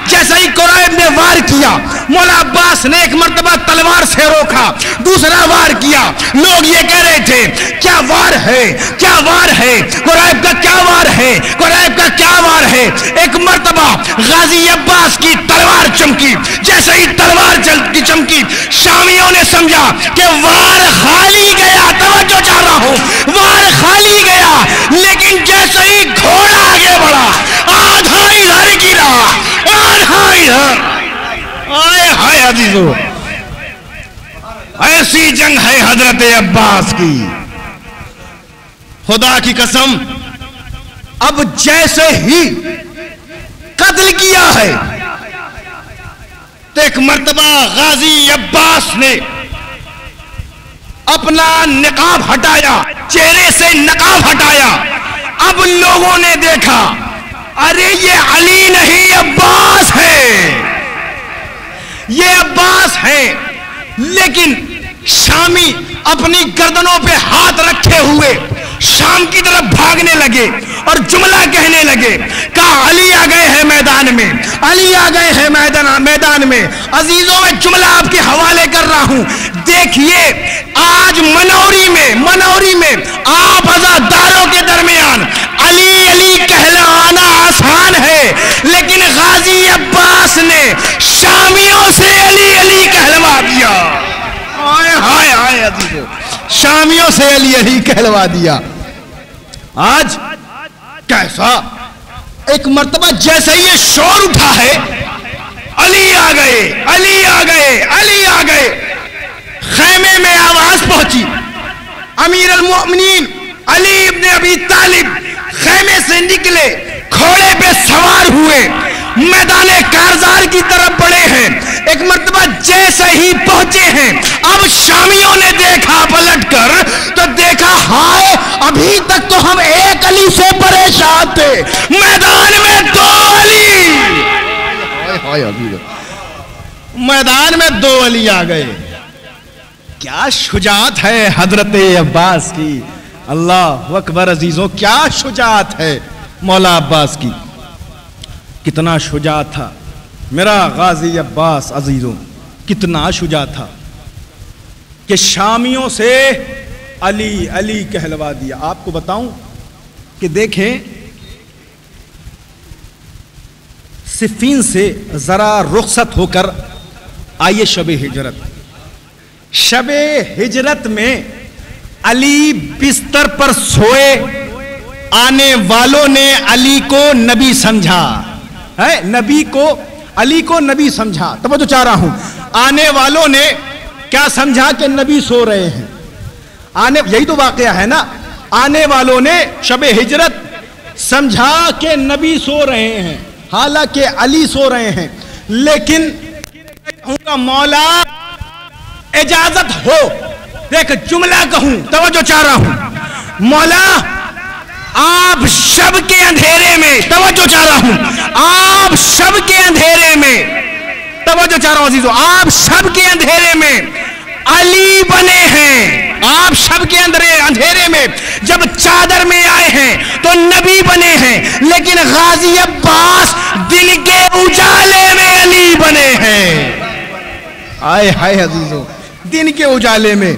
جیسا ہی قریب نے وار کیا، مولا عباس نے ایک مرتبہ تلوار سے روکا، دوسرا وار کیا. لوگ یہ کہہ رہے تھے کیا وار ہے، کیا وار ہے، قریب کا کیا وار ہے، قریب کا کیا وار ہے. ایک مرتبہ غازی عباس کی تلوار چمکی. جیسے ہی تلوار چمکی، شامیوں نے سمجھا کہ وار خالی گیا. توجہ چاہ رہا ہوں، وار خالی گیا. لیکن جیسے ہی گھوڑا آگے بڑھا، آدھا ادھر گرا، آدھا ادھر. آئے ہائے عزیزو، ایسی جنگ ہے حضرت عباس کی. خدا کی قسم، اب جیسے ہی قتل کیا ہے تو ایک مرتبہ غازی عباس نے اپنا نقاب ہٹایا، چہرے سے نقاب ہٹایا. اب لوگوں نے دیکھا ارے یہ علی نہیں عباس ہے، یہ عباس ہے. لیکن شامی اپنی گردنوں پہ ہاتھ رکھے ہوئے شام کی طرف بھاگنے لگے اور جملہ کہنے لگے. کہا علی آ گئے ہیں میدان میں، علی آ گئے ہیں میدان میں. عزیزوں میں جملہ آپ کے حوالے کر رہا ہوں. دیکھیے آج منوری میں آپ عزاداروں کے درمیان علی علی کہلانا آسان ہے، لیکن غازی عباس نے شامیوں سے علی علی کہلوا دیا. ہائے ہائے عزیزو، شامیوں سے علی علی کہلوا دیا. آج کیسا ایک مرتبہ جیسے یہ شور اٹھا ہے، علی آ گئے، علی آ گئے، علی آ گئے. خیمے میں آواز پہنچی. امیر المؤمنین علی ابن ابی طالب خیمے سے نکلے، گھوڑے پہ سوار ہوئے، میدان کارزار کی طرف بڑھے ہیں. ایک مرتبہ جیسے ہی پہنچے ہیں، اب شامیوں نے دیکھا پلٹ کر تو دیکھا ہائے ابھی تک تو ہم ایک علی سے پریشان تھے، میدان میں دو علی. میدان میں دو علی آ گئے. کیا شجاعت ہے حضرت عباس کی. اللہ اکبر عزیزوں، کیا شجاعت ہے مولا عباس کی. کتنا شجاع تھا میرا غازی عباس عزیزوں، کتنا شجاع تھا کہ شامیوں سے علی علی کہلوا دیا. آپ کو بتاؤں کہ دیکھیں صفین سے ذرا رخصت ہو کر آئیے شب ہجرت. شب ہجرت میں علی بستر پر سوئے، آنے والوں نے علی کو نبی سمجھا ہے، علی کو نبی سمجھا. توجہ چاہ رہا ہوں، آنے والوں نے کیا سمجھا کہ نبی سو رہے ہیں. یہی تو واقعہ ہے نا. آنے والوں نے شب ہجرت سمجھا کہ نبی سو رہے ہیں، حالانکہ علی سو رہے ہیں. لیکن کہوں گا مولا اجازت ہو، ایک جملہ کہوں، توجہ چاہ رہا ہوں. مولا آپ شب کے اندھیرے میں، توجہ چاہ رہا ہوں، آپ شب کے اندھیرے میں، توجہ چاہ رہا ہوں عزیزو، آپ شب کے اندھیرے میں علی بنے ہیں. آپ شب کے اندھیرے میں جب چادر میں آئے ہیں تو نبی بنے ہیں، لیکن غازی عباس دن کے اجالے میں علی بنے ہیں. آئے ہائے عزیزو، دن کے اجالے میں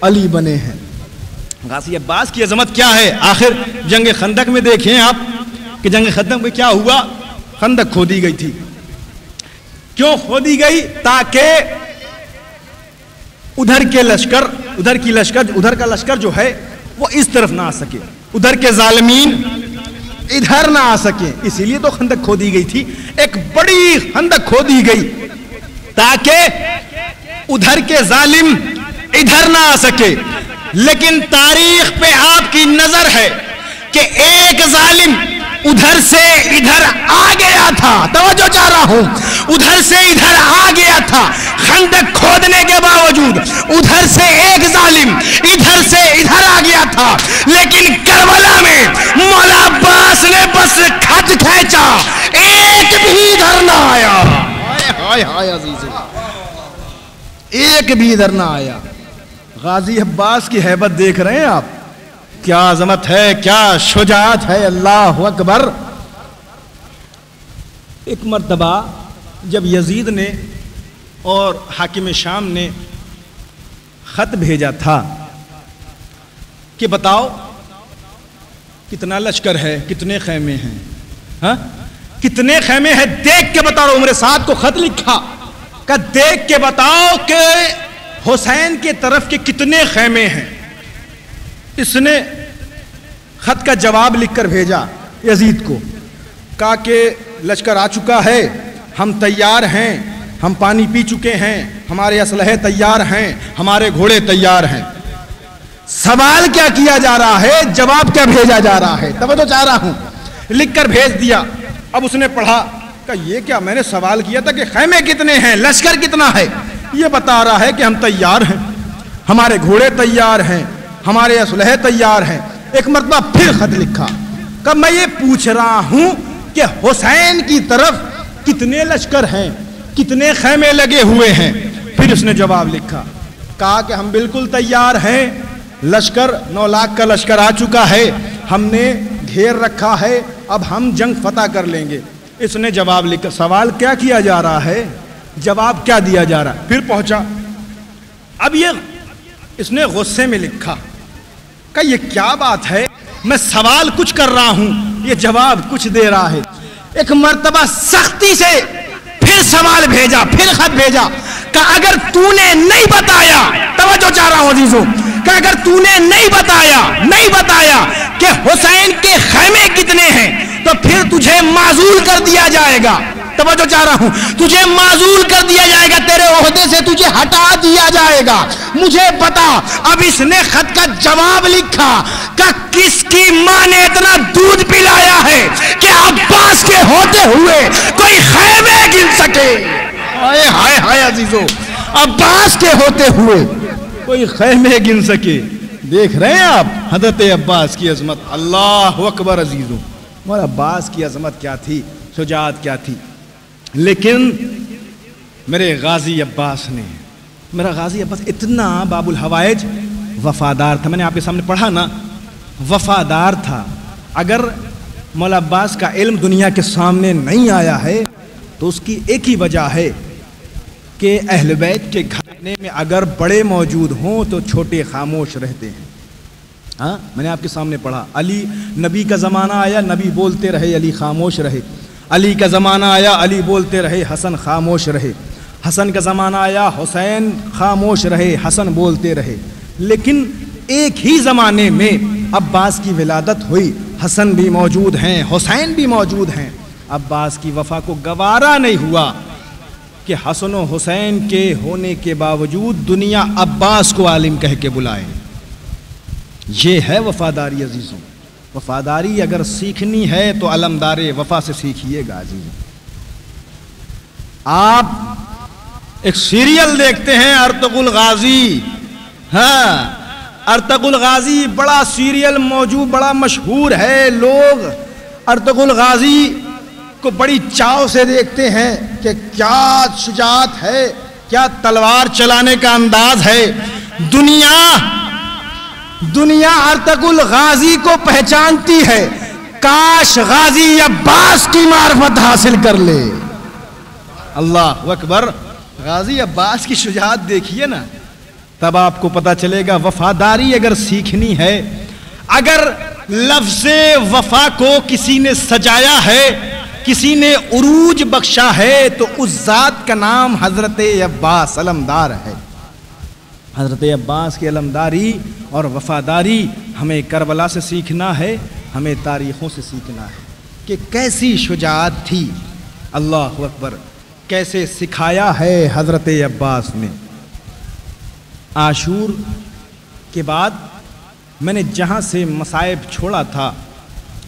علی بنے ہیں۔ غازی عباس کی عظمت کیا ہے؟ آخر جنگ خندق میں دیکھیں آپ کہ جنگ خندق میں کیا ہوا؟ خندق کھودی گئی تھی۔ کیوں کھودی گئی؟ تاکہ ادھر کا لشکر جو ہے وہ اس طرف نہ آ سکے، ادھر کے ظالمین ادھر نہ آ سکے، اسی لیے تو خندق کھودی گئی تھی۔ ایک بڑی خندق کھودی گئی تاکہ ادھر کے ظالم ادھر نہ آ سکے۔ لیکن تاریخ پہ آپ کی نظر ہے کہ ایک ظالم ادھر سے ادھر آ گیا تھا، توجہ چاہ رہا ہوں، ادھر سے ادھر آ گیا تھا، خندق کھودنے کے باوجود ادھر سے ایک ظالم ادھر سے ادھر آ گیا تھا، لیکن کربلا میں مولا عباس نے بس کھچ کھینچا، ایک بھی ادھر نہ آیا۔ ہائے ہائے عزیزو، ایک بھی ادھر نہ آیا۔ غازی عباس کی ہیبت دیکھ رہے ہیں آپ؟ کیا عظمت ہے، کیا شجاعت ہے، اللہ اکبر۔ ایک مرتبہ جب یزید نے اور حاکم شام نے خط بھیجا تھا کہ بتاؤ کتنا لشکر ہے، کتنے خیمے ہیں، ہاں کتنے خیمے ہیں، دیکھ کے بتا رہا ہوں۔ میرے ساتھ کو خط لکھا کہ دیکھ کے بتاؤ کہ حسین کے طرف کے کتنے خیمے ہیں۔ اس نے خط کا جواب لکھ کر بھیجا یزید کو، کہا کہ لشکر آ چکا ہے، ہم تیار ہیں، ہم پانی پی چکے ہیں، ہمارے اسلحے تیار ہیں، ہمارے گھوڑے تیار ہیں۔ سوال کیا کیا جا رہا ہے، جواب کیا بھیجا جا رہا ہے، توجہ چاہ رہا ہوں۔ لکھ کر بھیج دیا۔ اب اس نے پڑھا کہ یہ کیا، میں نے سوال کیا تھا کہ خیمے کتنے ہیں، لشکر کتنا ہے، یہ بتا رہا ہے کہ ہم تیار ہیں، ہمارے گھوڑے تیار ہیں، ہمارے اسلحے تیار ہیں۔ ایک مرتبہ پھر خط لکھا کہ میں یہ پوچھ رہا ہوں کہ حسین کی طرف کتنے لشکر ہیں، کتنے خیمے لگے ہوئے ہیں۔ پھر اس نے جواب لکھا، کہا کہ ہم بالکل تیار ہیں، لشکر 9 لاکھ کا لشکر آ چکا ہے، ہم نے گھیر رکھا ہے، اب ہم جنگ فتح کر لیں گے۔ اس نے جواب لکھا۔ سوال کیا کیا جا رہا ہے، جواب کیا دیا جا رہا ہے۔ پھر پہنچا، اب یہ اس نے غصے میں لکھا کہ یہ کیا بات ہے، میں سوال کچھ کر رہا ہوں، یہ جواب کچھ دے رہا ہے۔ ایک مرتبہ سختی سے پھر سوال بھیجا، پھر خط بھیجا کہ اگر تو نے نہیں بتایا، توجہ چاہ رہا ہوں عزیزوں، کہ اگر تو نے نہیں بتایا کہ حسین کے خیمے کتنے ہیں تو پھر تجھے معزول کر دیا جائے گا۔ توجہ چاہ رہا ہوں، تجھے معزول کر دیا جائے گا، تیرے عہدے سے تجھے ہٹا دیا جائے گا، مجھے بتا۔ اب اس نے خط کا جواب لکھا کہ کس کی ماں نے اتنا دودھ پلایا ہے کہ عباس کے ہوتے ہوئے کوئی خیمے گن سکے۔ ہائے ہائے ہائے عزیزو، عباس کے ہوتے ہوئے کوئی خیمے گن سکے۔ دیکھ رہے ہیں آپ حضرت عباس کی عظمت، اللہ اکبر عزیزو۔ اور عباس کی عظمت کیا تھی، شجاعت کیا تھی۔ لیکن میرا غازی عباس اتنا باب الحوائج وفادار تھا، میں نے آپ کے سامنے پڑھا نا، وفادار تھا۔ اگر مولا عباس کا علم دنیا کے سامنے نہیں آیا ہے تو اس کی ایک ہی وجہ ہے کہ اہل بیت کے گھرانے میں اگر بڑے موجود ہوں تو چھوٹے خاموش رہتے ہیں۔ ہاں میں نے آپ کے سامنے پڑھا، علی نبی کا زمانہ آیا، نبی بولتے رہے، علی خاموش رہے۔ علی کا زمانہ آیا، علی بولتے رہے، حسن خاموش رہے۔ حسن کا زمانہ آیا، حسین خاموش رہے، حسن بولتے رہے۔ لیکن ایک ہی زمانے میں عباس کی ولادت ہوئی، حسن بھی موجود ہیں، حسین بھی موجود ہیں۔ عباس کی وفا کو گوارا نہیں ہوا کہ حسن و حسین کے ہونے کے باوجود دنیا عباس کو عالم کہہ کے بلائے۔ یہ ہے وفاداری عزیزوں۔ وفاداری اگر سیکھنی ہے تو علمدار وفا سے سیکھیے گا عزیزوں۔ آپ ایک سیریل دیکھتے ہیں ارطغرل غازی، ہاں ارطغرل غازی بڑا سیریل موجود، بڑا مشہور ہے، لوگ ارطغرل غازی کو بڑی چاؤ سے دیکھتے ہیں کہ کیا شجاعت ہے، کیا تلوار چلانے کا انداز ہے۔ دنیا ارطغرل غازی کو پہچانتی ہے، کاش غازی عباس کی معرفت حاصل کر لے۔ اللہ اکبر، غازی عباس کی شجاعت دیکھیے نا، تب آپ کو پتا چلے گا وفاداری اگر سیکھنی ہے، اگر لفظ وفا کو کسی نے سجایا ہے، کسی نے عروج بخشا ہے، تو اس ذات کا نام حضرت عباس علمدار ہے۔ حضرت عباس کی علمداری اور وفاداری ہمیں کربلا سے سیکھنا ہے، ہمیں تاریخوں سے سیکھنا ہے کہ کیسی شجاعت تھی، اللہ اکبر، کیسے سکھایا ہے حضرت عباس نے۔ عاشور کے بعد میں نے جہاں سے مصائب چھوڑا تھا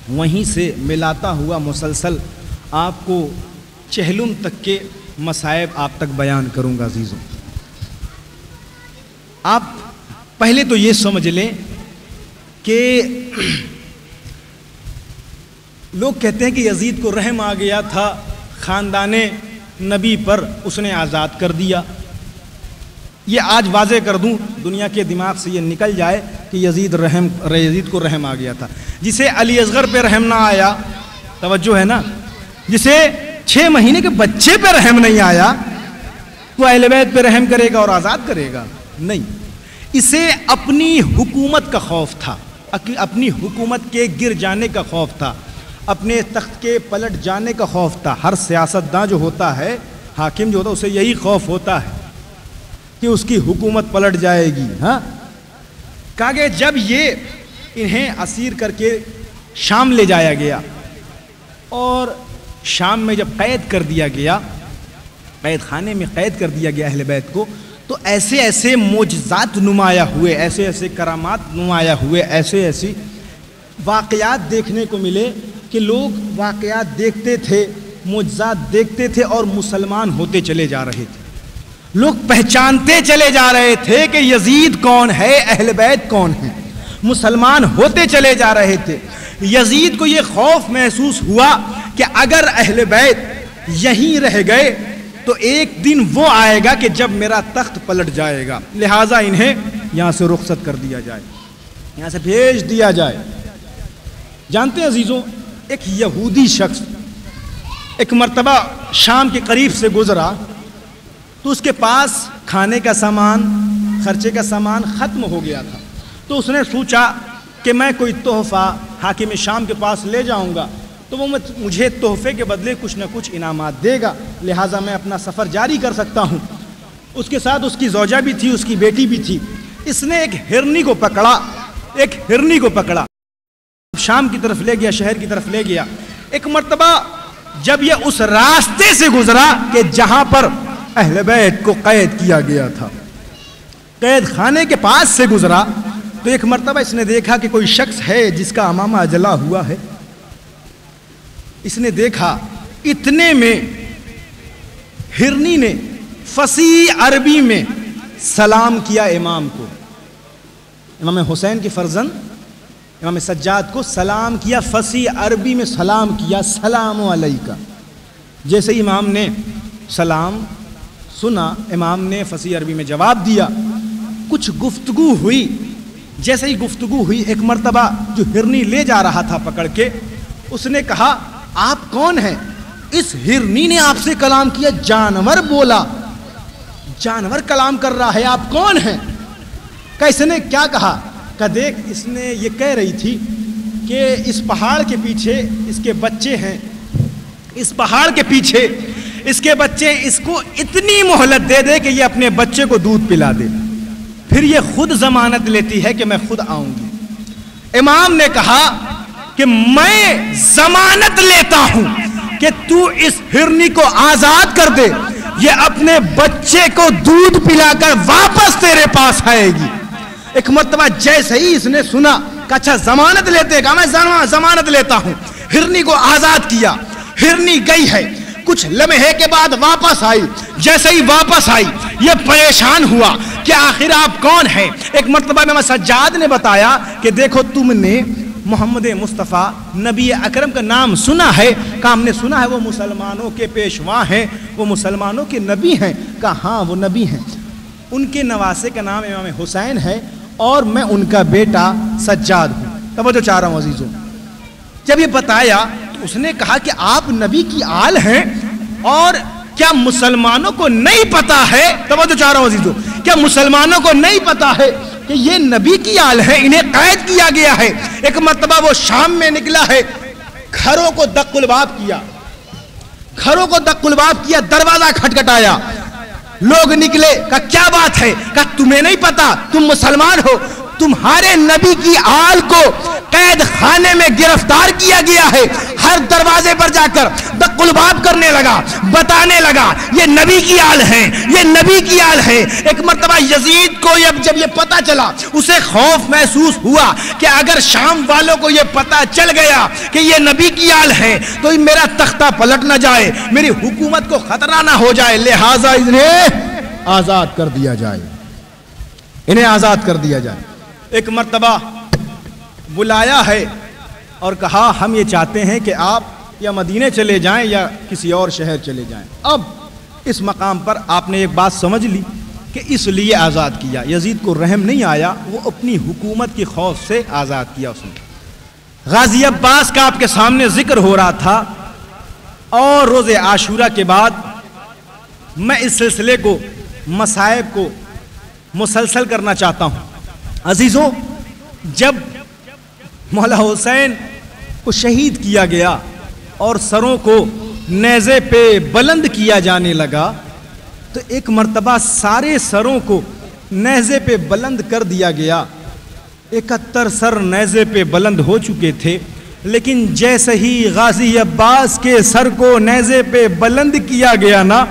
وہیں سے ملاتا ہوا مسلسل آپ کو چہلم تک کے مصائب آپ تک بیان کروں گا عزیزوں۔ آپ پہلے تو یہ سمجھ لیں کہ لوگ کہتے ہیں کہ یزید کو رحم آ گیا تھا خاندان نبی پر، اس نے آزاد کر دیا۔ یہ آج واضح کر دوں، دنیا کے دماغ سے یہ نکل جائے کہ یزید کو رحم آ گیا تھا۔ جسے علی اصغر پہ رحم نہ آیا، توجہ ہے نا، جسے 6 مہینے کے بچے پہ رحم نہیں آیا، وہ اہل بیت پہ رحم کرے گا اور آزاد کرے گا؟ نہیں، اسے اپنی حکومت کا خوف تھا، اپنی حکومت کے گر جانے کا خوف تھا، اپنے تخت کے پلٹ جانے کا خوف تھا۔ ہر سیاستداں جو ہوتا ہے، حاکم جو ہوتا ہے، اسے یہی خوف ہوتا ہے کہ اس کی حکومت پلٹ جائے گی۔ ہاں، کہا کہ جب یہ انہیں اسیر کر کے شام لے جایا گیا اور شام میں جب قید کر دیا گیا، قید خانے میں قید کر دیا گیا اہل بیت کو، تو ایسے ایسے معجزات نمایاں ہوئے، ایسے ایسے کرامات نمایاں ہوئے، ایسے ایسی واقعات دیکھنے کو ملے کہ لوگ واقعات دیکھتے تھے، معجزات دیکھتے تھے اور مسلمان ہوتے چلے جا رہے تھے۔ لوگ پہچانتے چلے جا رہے تھے کہ یزید کون ہے، اہل بیت کون ہے، مسلمان ہوتے چلے جا رہے تھے۔ یزید کو یہ خوف محسوس ہوا کہ اگر اہل بیت یہیں رہ گئے تو ایک دن وہ آئے گا کہ جب میرا تخت پلٹ جائے گا، لہٰذا انہیں یہاں سے رخصت کر دیا جائے، یہاں سے بھیج دیا جائے۔ جانتے ہیں عزیزوں، ایک یہودی شخص ایک مرتبہ شام کے قریب سے گزرا تو اس کے پاس کھانے کا سامان، خرچے کا سامان ختم ہو گیا تھا، تو اس نے سوچا کہ میں کوئی تحفہ حاکم شام کے پاس لے جاؤں گا تو وہ مجھے تحفے کے بدلے کچھ نہ کچھ انعامات دے گا، لہٰذا میں اپنا سفر جاری کر سکتا ہوں۔ اس کے ساتھ اس کی زوجہ بھی تھی، اس کی بیٹی بھی تھی۔ اس نے ایک ہرنی کو پکڑا، شام کی طرف لے گیا، شہر کی طرف لے گیا۔ ایک مرتبہ جب یہ اس راستے سے گزرا کہ جہاں پر اہل بیت کو قید کیا گیا تھا، قید خانے کے پاس سے گزرا، تو ایک مرتبہ اس نے دیکھا کہ کوئی شخص ہے جس کا عمامہ جلا ہوا ہے۔ اس نے دیکھا، اتنے میں ہرنی نے فصیح عربی میں سلام کیا امام کو، امام حسین کے فرزند امام سجاد کو سلام کیا، فصیح عربی میں سلام کیا، السلام علیکہ۔ جیسے امام نے سلام سنا، امام نے فصیح عربی میں جواب دیا، کچھ گفتگو ہوئی۔ جیسے ہی گفتگو ہوئی، ایک مرتبہ جو ہرنی لے جا رہا تھا پکڑ کے، اس نے کہا آپ کون ہیں؟ اس ہرنی نے آپ سے کلام کیا، جانور بولا، جانور کلام کر رہا ہے، آپ کون ہیں؟ کہ اس نے کیا کہا؟ کہ دیکھ، اس نے یہ کہہ رہی تھی کہ اس پہاڑ کے پیچھے اس کے بچے ہیں، اس پہاڑ کے پیچھے اس کے بچے، اس کو اتنی مہلت دے دے کہ یہ اپنے بچے کو دودھ پلا دے، پھر یہ خود ضمانت لیتی ہے کہ میں خود آؤں گی۔ امام نے کہا کہ میں ضمانت لیتا ہوں کہ تو اس ہرنی کو آزاد کر دے، یہ اپنے بچے کو دودھ پلا کر واپس تیرے پاس آئے گی۔ ایک مرتبہ جیسے ہی اس نے سنا کہ اچھا ضمانت لیتے، کہا میں ضمانت لیتا ہوں، ہرنی کو آزاد کیا۔ ہرنی گئی ہے، کچھ لمحے کے بعد واپس آئی۔ جیسے ہی واپس آئی، یہ پریشان ہوا کہ آخر آپ کون ہیں؟ ایک مرتبہ امام سجاد نے بتایا کہ دیکھو، تم نے محمد مصطفیٰ نبی اکرم کا نام سنا ہے؟ کہا ہم نے سنا ہے، وہ مسلمانوں کے پیشوا ہیں، وہ مسلمانوں کے نبی ہیں۔ کہا ہاں وہ نبی ہیں، ان کے نواسے کا نام امام حسین ہے اور میں ان کا بیٹا سجاد ہوں۔ توجہ چاہ رہا ہوں عزیزوں، جب یہ بتایا تو اس نے کہا کہ آپ نبی کی آل ہیں اور کیا مسلمانوں کو نہیں پتا ہے؟ توجہ چاہ رہا ہوں عزیزوں، کیا مسلمانوں کو نہیں پتا ہے کہ یہ نبی کی آل ہے، انہیں قید کیا گیا ہے؟ ایک مرتبہ وہ شام میں نکلا ہے، گھروں کو دق الباب کیا، گھروں کو دق الباب کیا، دروازہ کھٹکھٹایا، لوگ نکلے، کہا کیا بات ہے؟ کہا تمہیں نہیں پتا، تم مسلمان ہو، تمہارے نبی کی آل کو قید خانے میں گرفتار کیا گیا ہے۔ ہر دروازے پر جا کر دق الباب کرنے لگا، بتانے لگا یہ نبی کی آل ہے، یہ نبی کی آل ہے۔ ایک مرتبہ یزید کو جب یہ پتا چلا، اسے خوف محسوس ہوا کہ اگر شام والوں کو یہ پتا چل گیا کہ یہ نبی کی آل ہے تو میرا تختہ پلٹ نہ جائے، میری حکومت کو خطرہ نہ ہو جائے، لہٰذا انہیں آزاد کر دیا جائے، انہیں آزاد کر دیا جائے۔ ایک مرتبہ بلایا ہے اور کہا ہم یہ چاہتے ہیں کہ آپ یا مدینے چلے جائیں یا کسی اور شہر چلے جائیں۔ اب اس مقام پر آپ نے ایک بات سمجھ لی کہ اس لیے آزاد کیا، یزید کو رحم نہیں آیا، وہ اپنی حکومت کی خوف سے آزاد کیا اس نے۔ غازی عباس کا آپ کے سامنے ذکر ہو رہا تھا، اور روز عاشورہ کے بعد میں اس سلسلے کو، مصائب کو مسلسل کرنا چاہتا ہوں۔ عزیزوں، جب مولا حسین کو شہید کیا گیا اور سروں کو نیزے پہ بلند کیا جانے لگا تو ایک مرتبہ سارے سروں کو نیزے پہ بلند کر دیا گیا۔ 71 سر نیزے پہ بلند ہو چکے تھے، لیکن جیسے ہی غازی عباس کے سر کو نیزے پہ بلند کیا گیا نا،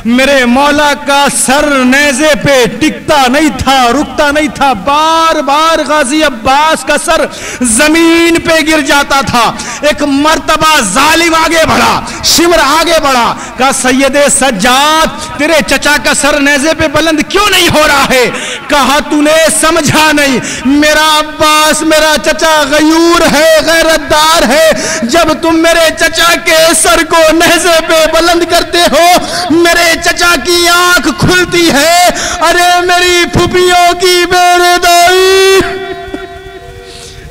میرے مولا کا سر نیزے پہ ٹکتا نہیں تھا، رکتا نہیں تھا، بار بار غازی عباس کا سر زمین پہ گر جاتا تھا۔ ایک مرتبہ ظالم آگے بڑھا، شمر آگے بڑھا، کہا سید سجاد تیرے چچا کا سر نیزے پہ بلند کیوں نہیں ہو رہا ہے؟ کہا تو نے سمجھا نہیں، میرا عباس میرا چچا غیور ہے، غیرت دار ہے، جب تم میرے چچا کے سر کو نیزے پہ بلند کرتے ہو میرے چچا کی آنکھ کھلتی ہے۔ ارے میری پھوپھیوں کی بے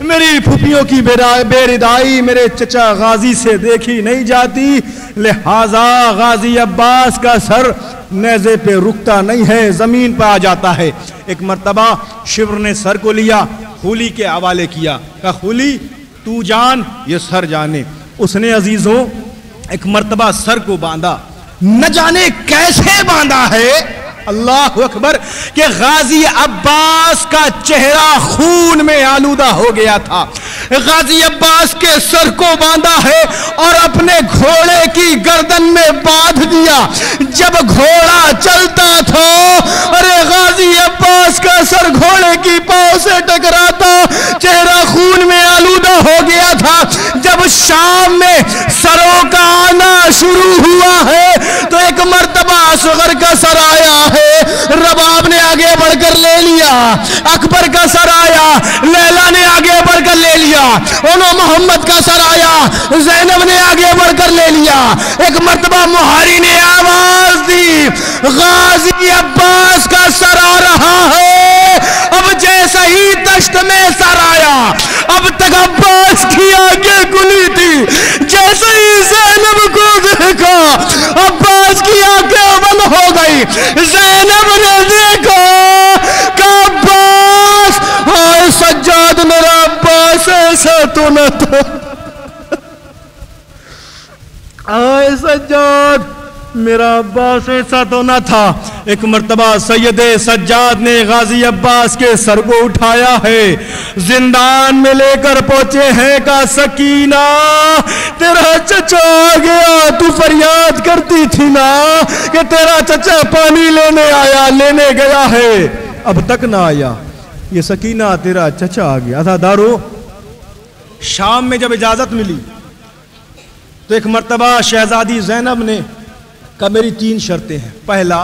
میری پھوپھیوں کی بے ردائی میرے چچا غازی سے دیکھی نہیں جاتی، لہذا غازی عباس کا سر نیزے پہ رکتا نہیں ہے، زمین پہ آ جاتا ہے۔ ایک مرتبہ شور نے سر کو لیا، خولی کے حوالے کیا، کہا خولی تو جان یہ سر جانے۔ اس نے عزیزوں ایک مرتبہ سر کو باندھا، نہ جانے کیسے باندھا ہے، اللہ اکبر، کہ غازی عباس کا چہرہ خون میں آلودہ ہو گیا تھا۔ غازی عباس کے سر کو باندھا ہے اور اپنے گھوڑے کی گردن میں باندھ دیا۔ جب گھوڑا چلتا تھا، ارے غازی عباس کا سر گھوڑے کی پاؤں سے ٹکراتا، چہرہ خون میں آلودہ ہو گیا تھا۔ جب شام میں سروں کا آنا شروع ہوا ہے تو ایک مرتبہ اصغر کا سر آیا ہے، رباب نے آگے بڑھ کر لے لیا، اکبر کا سر آیا، لیلا نے آگے بڑھ کر لے لیا، انہوں محمد کا سر آیا، زینب نے آگے بڑھ کر لے لیا۔ ایک مرتبہ مہاری نے آواز دی، غازی عباس کا سر آ رہا ہے۔ اب جیسا ہی دشت میں سر آیا، اب تک عباس کی آنکھیں کھلی تھی، جیسے ہی زینب کو دیکھا عباس کی آنکھیں بند ہو گئی۔ زینب نے دیکھا کہ عباس، ہائے سجاد میرا عباس ایسا تو نہ تھا، ہائے سجاد میرا عباس ایسا تو نہ تھا۔ ایک مرتبہ سید سجاد نے غازی عباس کے سر کو اٹھایا ہے، زندان میں لے کر پہنچے ہیں، کا سکینہ تیرا چچا آ گیا، تو فریاد کرتی تھی نا کہ تیرا چچا پانی لینے آیا، لینے گیا ہے، اب تک نہ آیا، یہ سکینہ تیرا چچا آ گیا تھا۔ دارو شام میں جب اجازت ملی تو ایک مرتبہ شہزادی زینب نے کہا میری 3 شرطیں ہیں، پہلا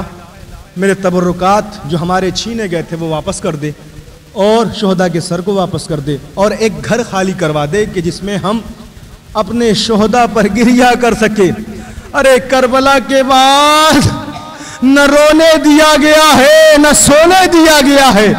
میرے تبرکات جو ہمارے چھینے گئے تھے وہ واپس کر دے، اور شہداء کے سر کو واپس کر دے، اور ایک گھر خالی کروا دے کہ جس میں ہم اپنے شہداء پر گریہ کر سکے۔ ارے کربلا کے بعد نہ رونے دیا گیا ہے نہ سونے دیا گیا ہے،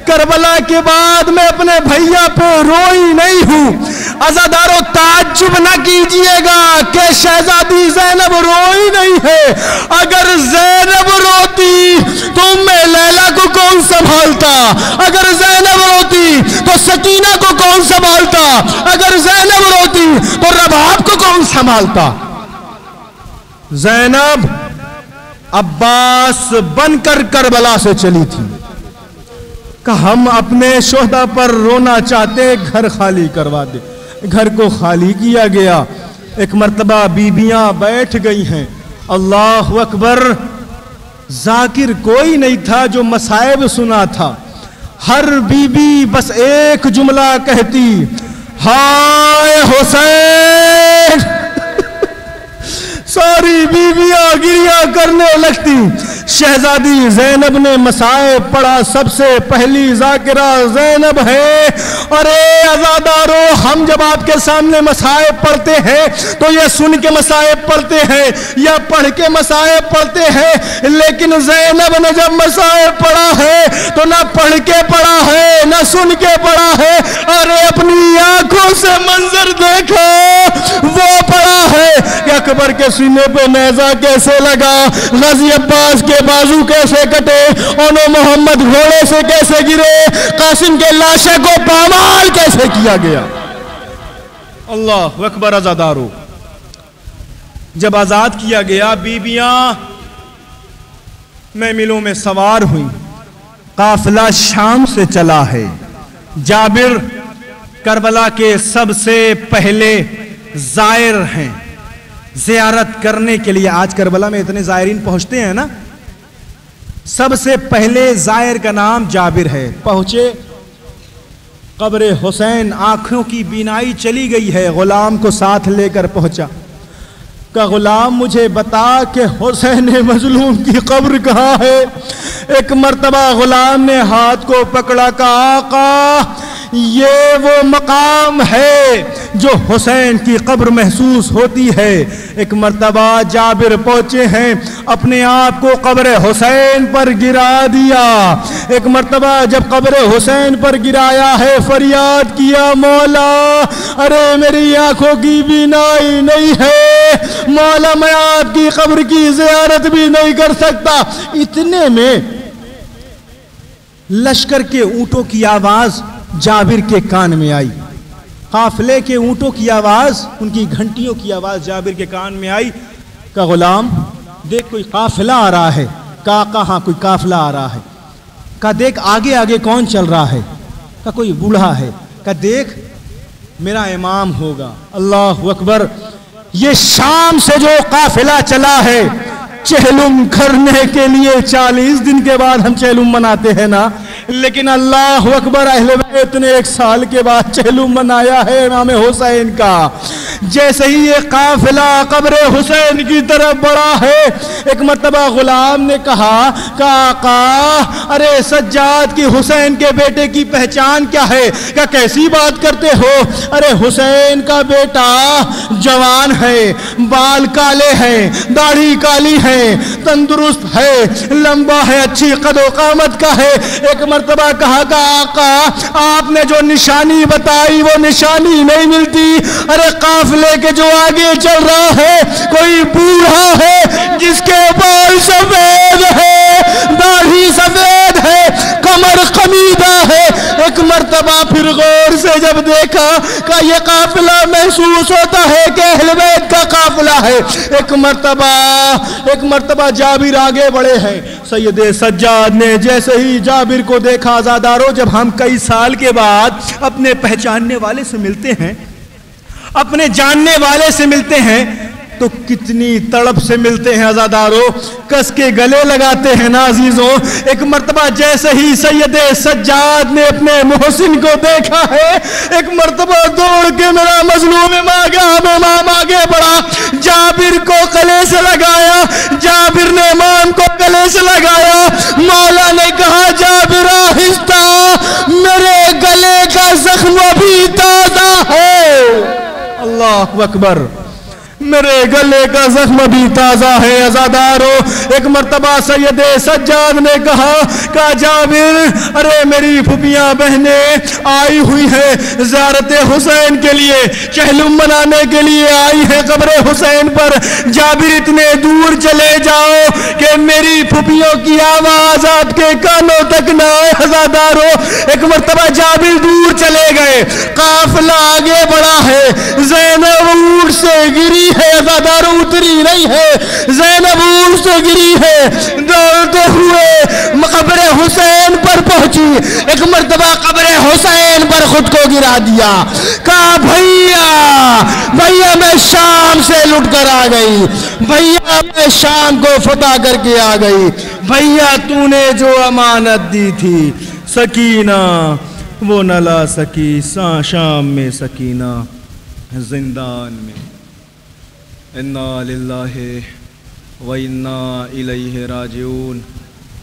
کربلا کے بعد میں اپنے بھیا پہ روئی نہیں ہوں۔ عزادارو تعجب نہ کیجئے گا کہ شہزادی زینب روئی نہیں ہے۔ اگر زینب روتی تو لیلا کو کون سنبھالتا؟ اگر زینب روتی تو سکینہ کو کون سنبھالتا؟ اگر زینب روتی تو رباب کو کون سنبھالتا؟ زینب عباس بن کر کربلا سے چلی تھی کہ ہم اپنے شہداء پر رونا چاہتے، گھر خالی کروا دے۔ گھر کو خالی کیا گیا۔ ایک مرتبہ بیبیاں بیٹھ گئی ہیں، اللہ اکبر، ذاکر کوئی نہیں تھا جو مصائب سنا تھا۔ ہر بی بی بس ایک جملہ کہتی، ہائے حسین۔ ساری بیویاں گریہ کرنے لگتی۔ شہزادی زینب نے مصائب پڑھا، سب سے پہلی ذاکرہ زینب ہے۔ ارے عزادارو، ہم جب آپ کے سامنے مصائب پڑھتے ہیں تو یہ سن کے مصائب پڑھتے ہیں یا پڑھ کے مصائب پڑھتے ہیں، لیکن زینب نے جب مصائب پڑھا ہے تو نہ پڑھ کے پڑھا ہے نہ سن کے پڑھا ہے۔ ارے اپنی آنکھوں سے منظر دیکھو، وہ پڑھا ہے کہ اکبر کے سینے پہ نیزہ کیسے لگا، غازی عباس کے بازو کیسے کٹے، اونو محمد گھوڑے سے کیسے گرے، قاسم کے لاشے کو پامال کیسے کیا گیا۔ اللہ اکبر۔ عزادارو، جب آزاد کیا گیا، بیبیاں محملوں میں سوار ہوئیں، قافلہ شام سے چلا ہے۔ جابر کربلا کے سب سے پہلے زائر ہیں، زیارت کرنے کے لیے۔ آج کربلا میں اتنے زائرین پہنچتے ہیں نا، سب سے پہلے زائر کا نام جابر ہے۔ پہنچے قبر حسین، آنکھوں کی بینائی چلی گئی ہے، غلام کو ساتھ لے کر پہنچا۔ کہ غلام مجھے بتا کہ حسین مظلوم کی قبر کہاں ہے۔ ایک مرتبہ غلام نے ہاتھ کو پکڑا، کہا آقا یہ وہ مقام ہے جو حسین کی قبر محسوس ہوتی ہے۔ ایک مرتبہ جابر پہنچے ہیں، اپنے آپ کو قبر حسین پر گرا دیا۔ ایک مرتبہ جب قبر حسین پر گرایا ہے، فریاد کیا، مولا ارے میری آنکھوں کی بینائی نہیں ہے، مولا میں آپ کی قبر کی زیارت بھی نہیں کر سکتا۔ اتنے میں لشکر کے اونٹوں کی آواز جابر کے کان میں آئی، قافلے کے اونٹوں کی آواز، ان کی گھنٹیوں کی آواز جابر کے کان میں آئی۔ کہ غلام دیکھ کوئی قافلہ آ رہا ہے۔ کہاں کوئی قافلہ آ رہا ہے۔ کہ دیکھ آگے آگے کون چل رہا ہے۔ کہ کوئی بوڑھا ہے۔ کہ دیکھ میرا امام ہوگا۔ اللہ اکبر۔ یہ شام سے جو قافلہ چلا ہے، چہلم کرنے کے لیے 40 دن کے بعد ہم چہلم مناتے ہیں نا، لیکن اللہ اکبر، اہل بیت نے 1 سال کے بعد چہلم منایا ہے امام حسین کا۔ جیسے ہی یہ قافلہ قبر حسین کی طرف بڑھا ہے، ایک مرتبہ غلام نے کہا کہ آقا ارے سجاد کی حسین کے بیٹے کی پہچان کیا ہے؟ کہ کیسی بات کرتے ہو؟ ارے حسین کا بیٹا جوان ہے، بال کالے ہیں، داڑھی کالی ہے، تندرست ہے، لمبا ہے، اچھی قد و قامت کا ہے۔ ایک مرتبہ کہا کہ آقا آپ نے جو نشانی بتائی وہ نشانی نہیں ملتی۔ ارے قافلے کے جو آگے چل رہا ہے کوئی بوڑھا ہے جس کے بال سفید ہے، داڑھی سفید ہے، کمر خمیدہ ہے۔ ایک مرتبہ پھر غور سے جب دیکھا کہ یہ قافلہ محسوس ہوتا ہے کہ اہل بیت کا قافلہ ہے۔ ایک مرتبہ جابر آگے بڑھے ہیں۔ سید سجاد نے جیسے ہی جابر کو دیکھا، آزادارو جب ہم کئی سال کے بعد اپنے پہچاننے والے سے ملتے ہیں، اپنے جاننے والے سے ملتے ہیں، تو کتنی تڑپ سے ملتے ہیں عزادارو، کس کے گلے لگاتے ہیں نا عزیزوں۔ ایک مرتبہ جیسے ہی سید سجاد نے اپنے محسن کو دیکھا ہے، ایک مرتبہ دوڑ کے میرا مظلوم امام آگے بڑھا، جابر کو گلے سے لگایا، جابر نے امام کو گلے سے لگایا۔ مولا نے کہا جابر آہستہ، میرے گلے کا زخم ابھی تازہ ہے۔ اللہ اکبر۔ میرے گلے کا زخم بھی تازہ ہے عزادارو۔ ایک مرتبہ سید سجاد نے کہا جابر ارے میری پھوپھیاں بہنیں آئی ہوئی ہیں زیارت حسین کے لیے، چہلم منانے کے لیے آئی ہیں قبر حسین پر، جابر اتنے دور چلے جاؤ کہ میری پھوپھیوں کی آواز آپ کے کانوں تک نہ آئے عزادارو۔ ایک مرتبہ جابر دور چلے گئے، قافلہ آگے بڑھا ہے، زینب اونٹ سے گری ہے عزادارو، اتری نہیں ہے، زینب اونٹ سے گری ہے، دوڑتے ہوئے قبر حسین پر پہنچی، ایک مرتبہ قبر حسین پر خود کو گرا دیا، کہا بھیا میں شام سے لٹ کر آ گئی، بھیا میں شام کو فتح کر کے آ گئی، بھیا تو نے جو امانت دی تھی سکینہ وہ نہ لا سکی، شام میں سکینہ زندان میں۔ انا للہ و انا الیہ راجعون،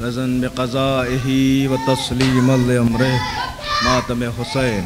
رضا بقضائہ و تسلیما لامرہ، ماتم حسین۔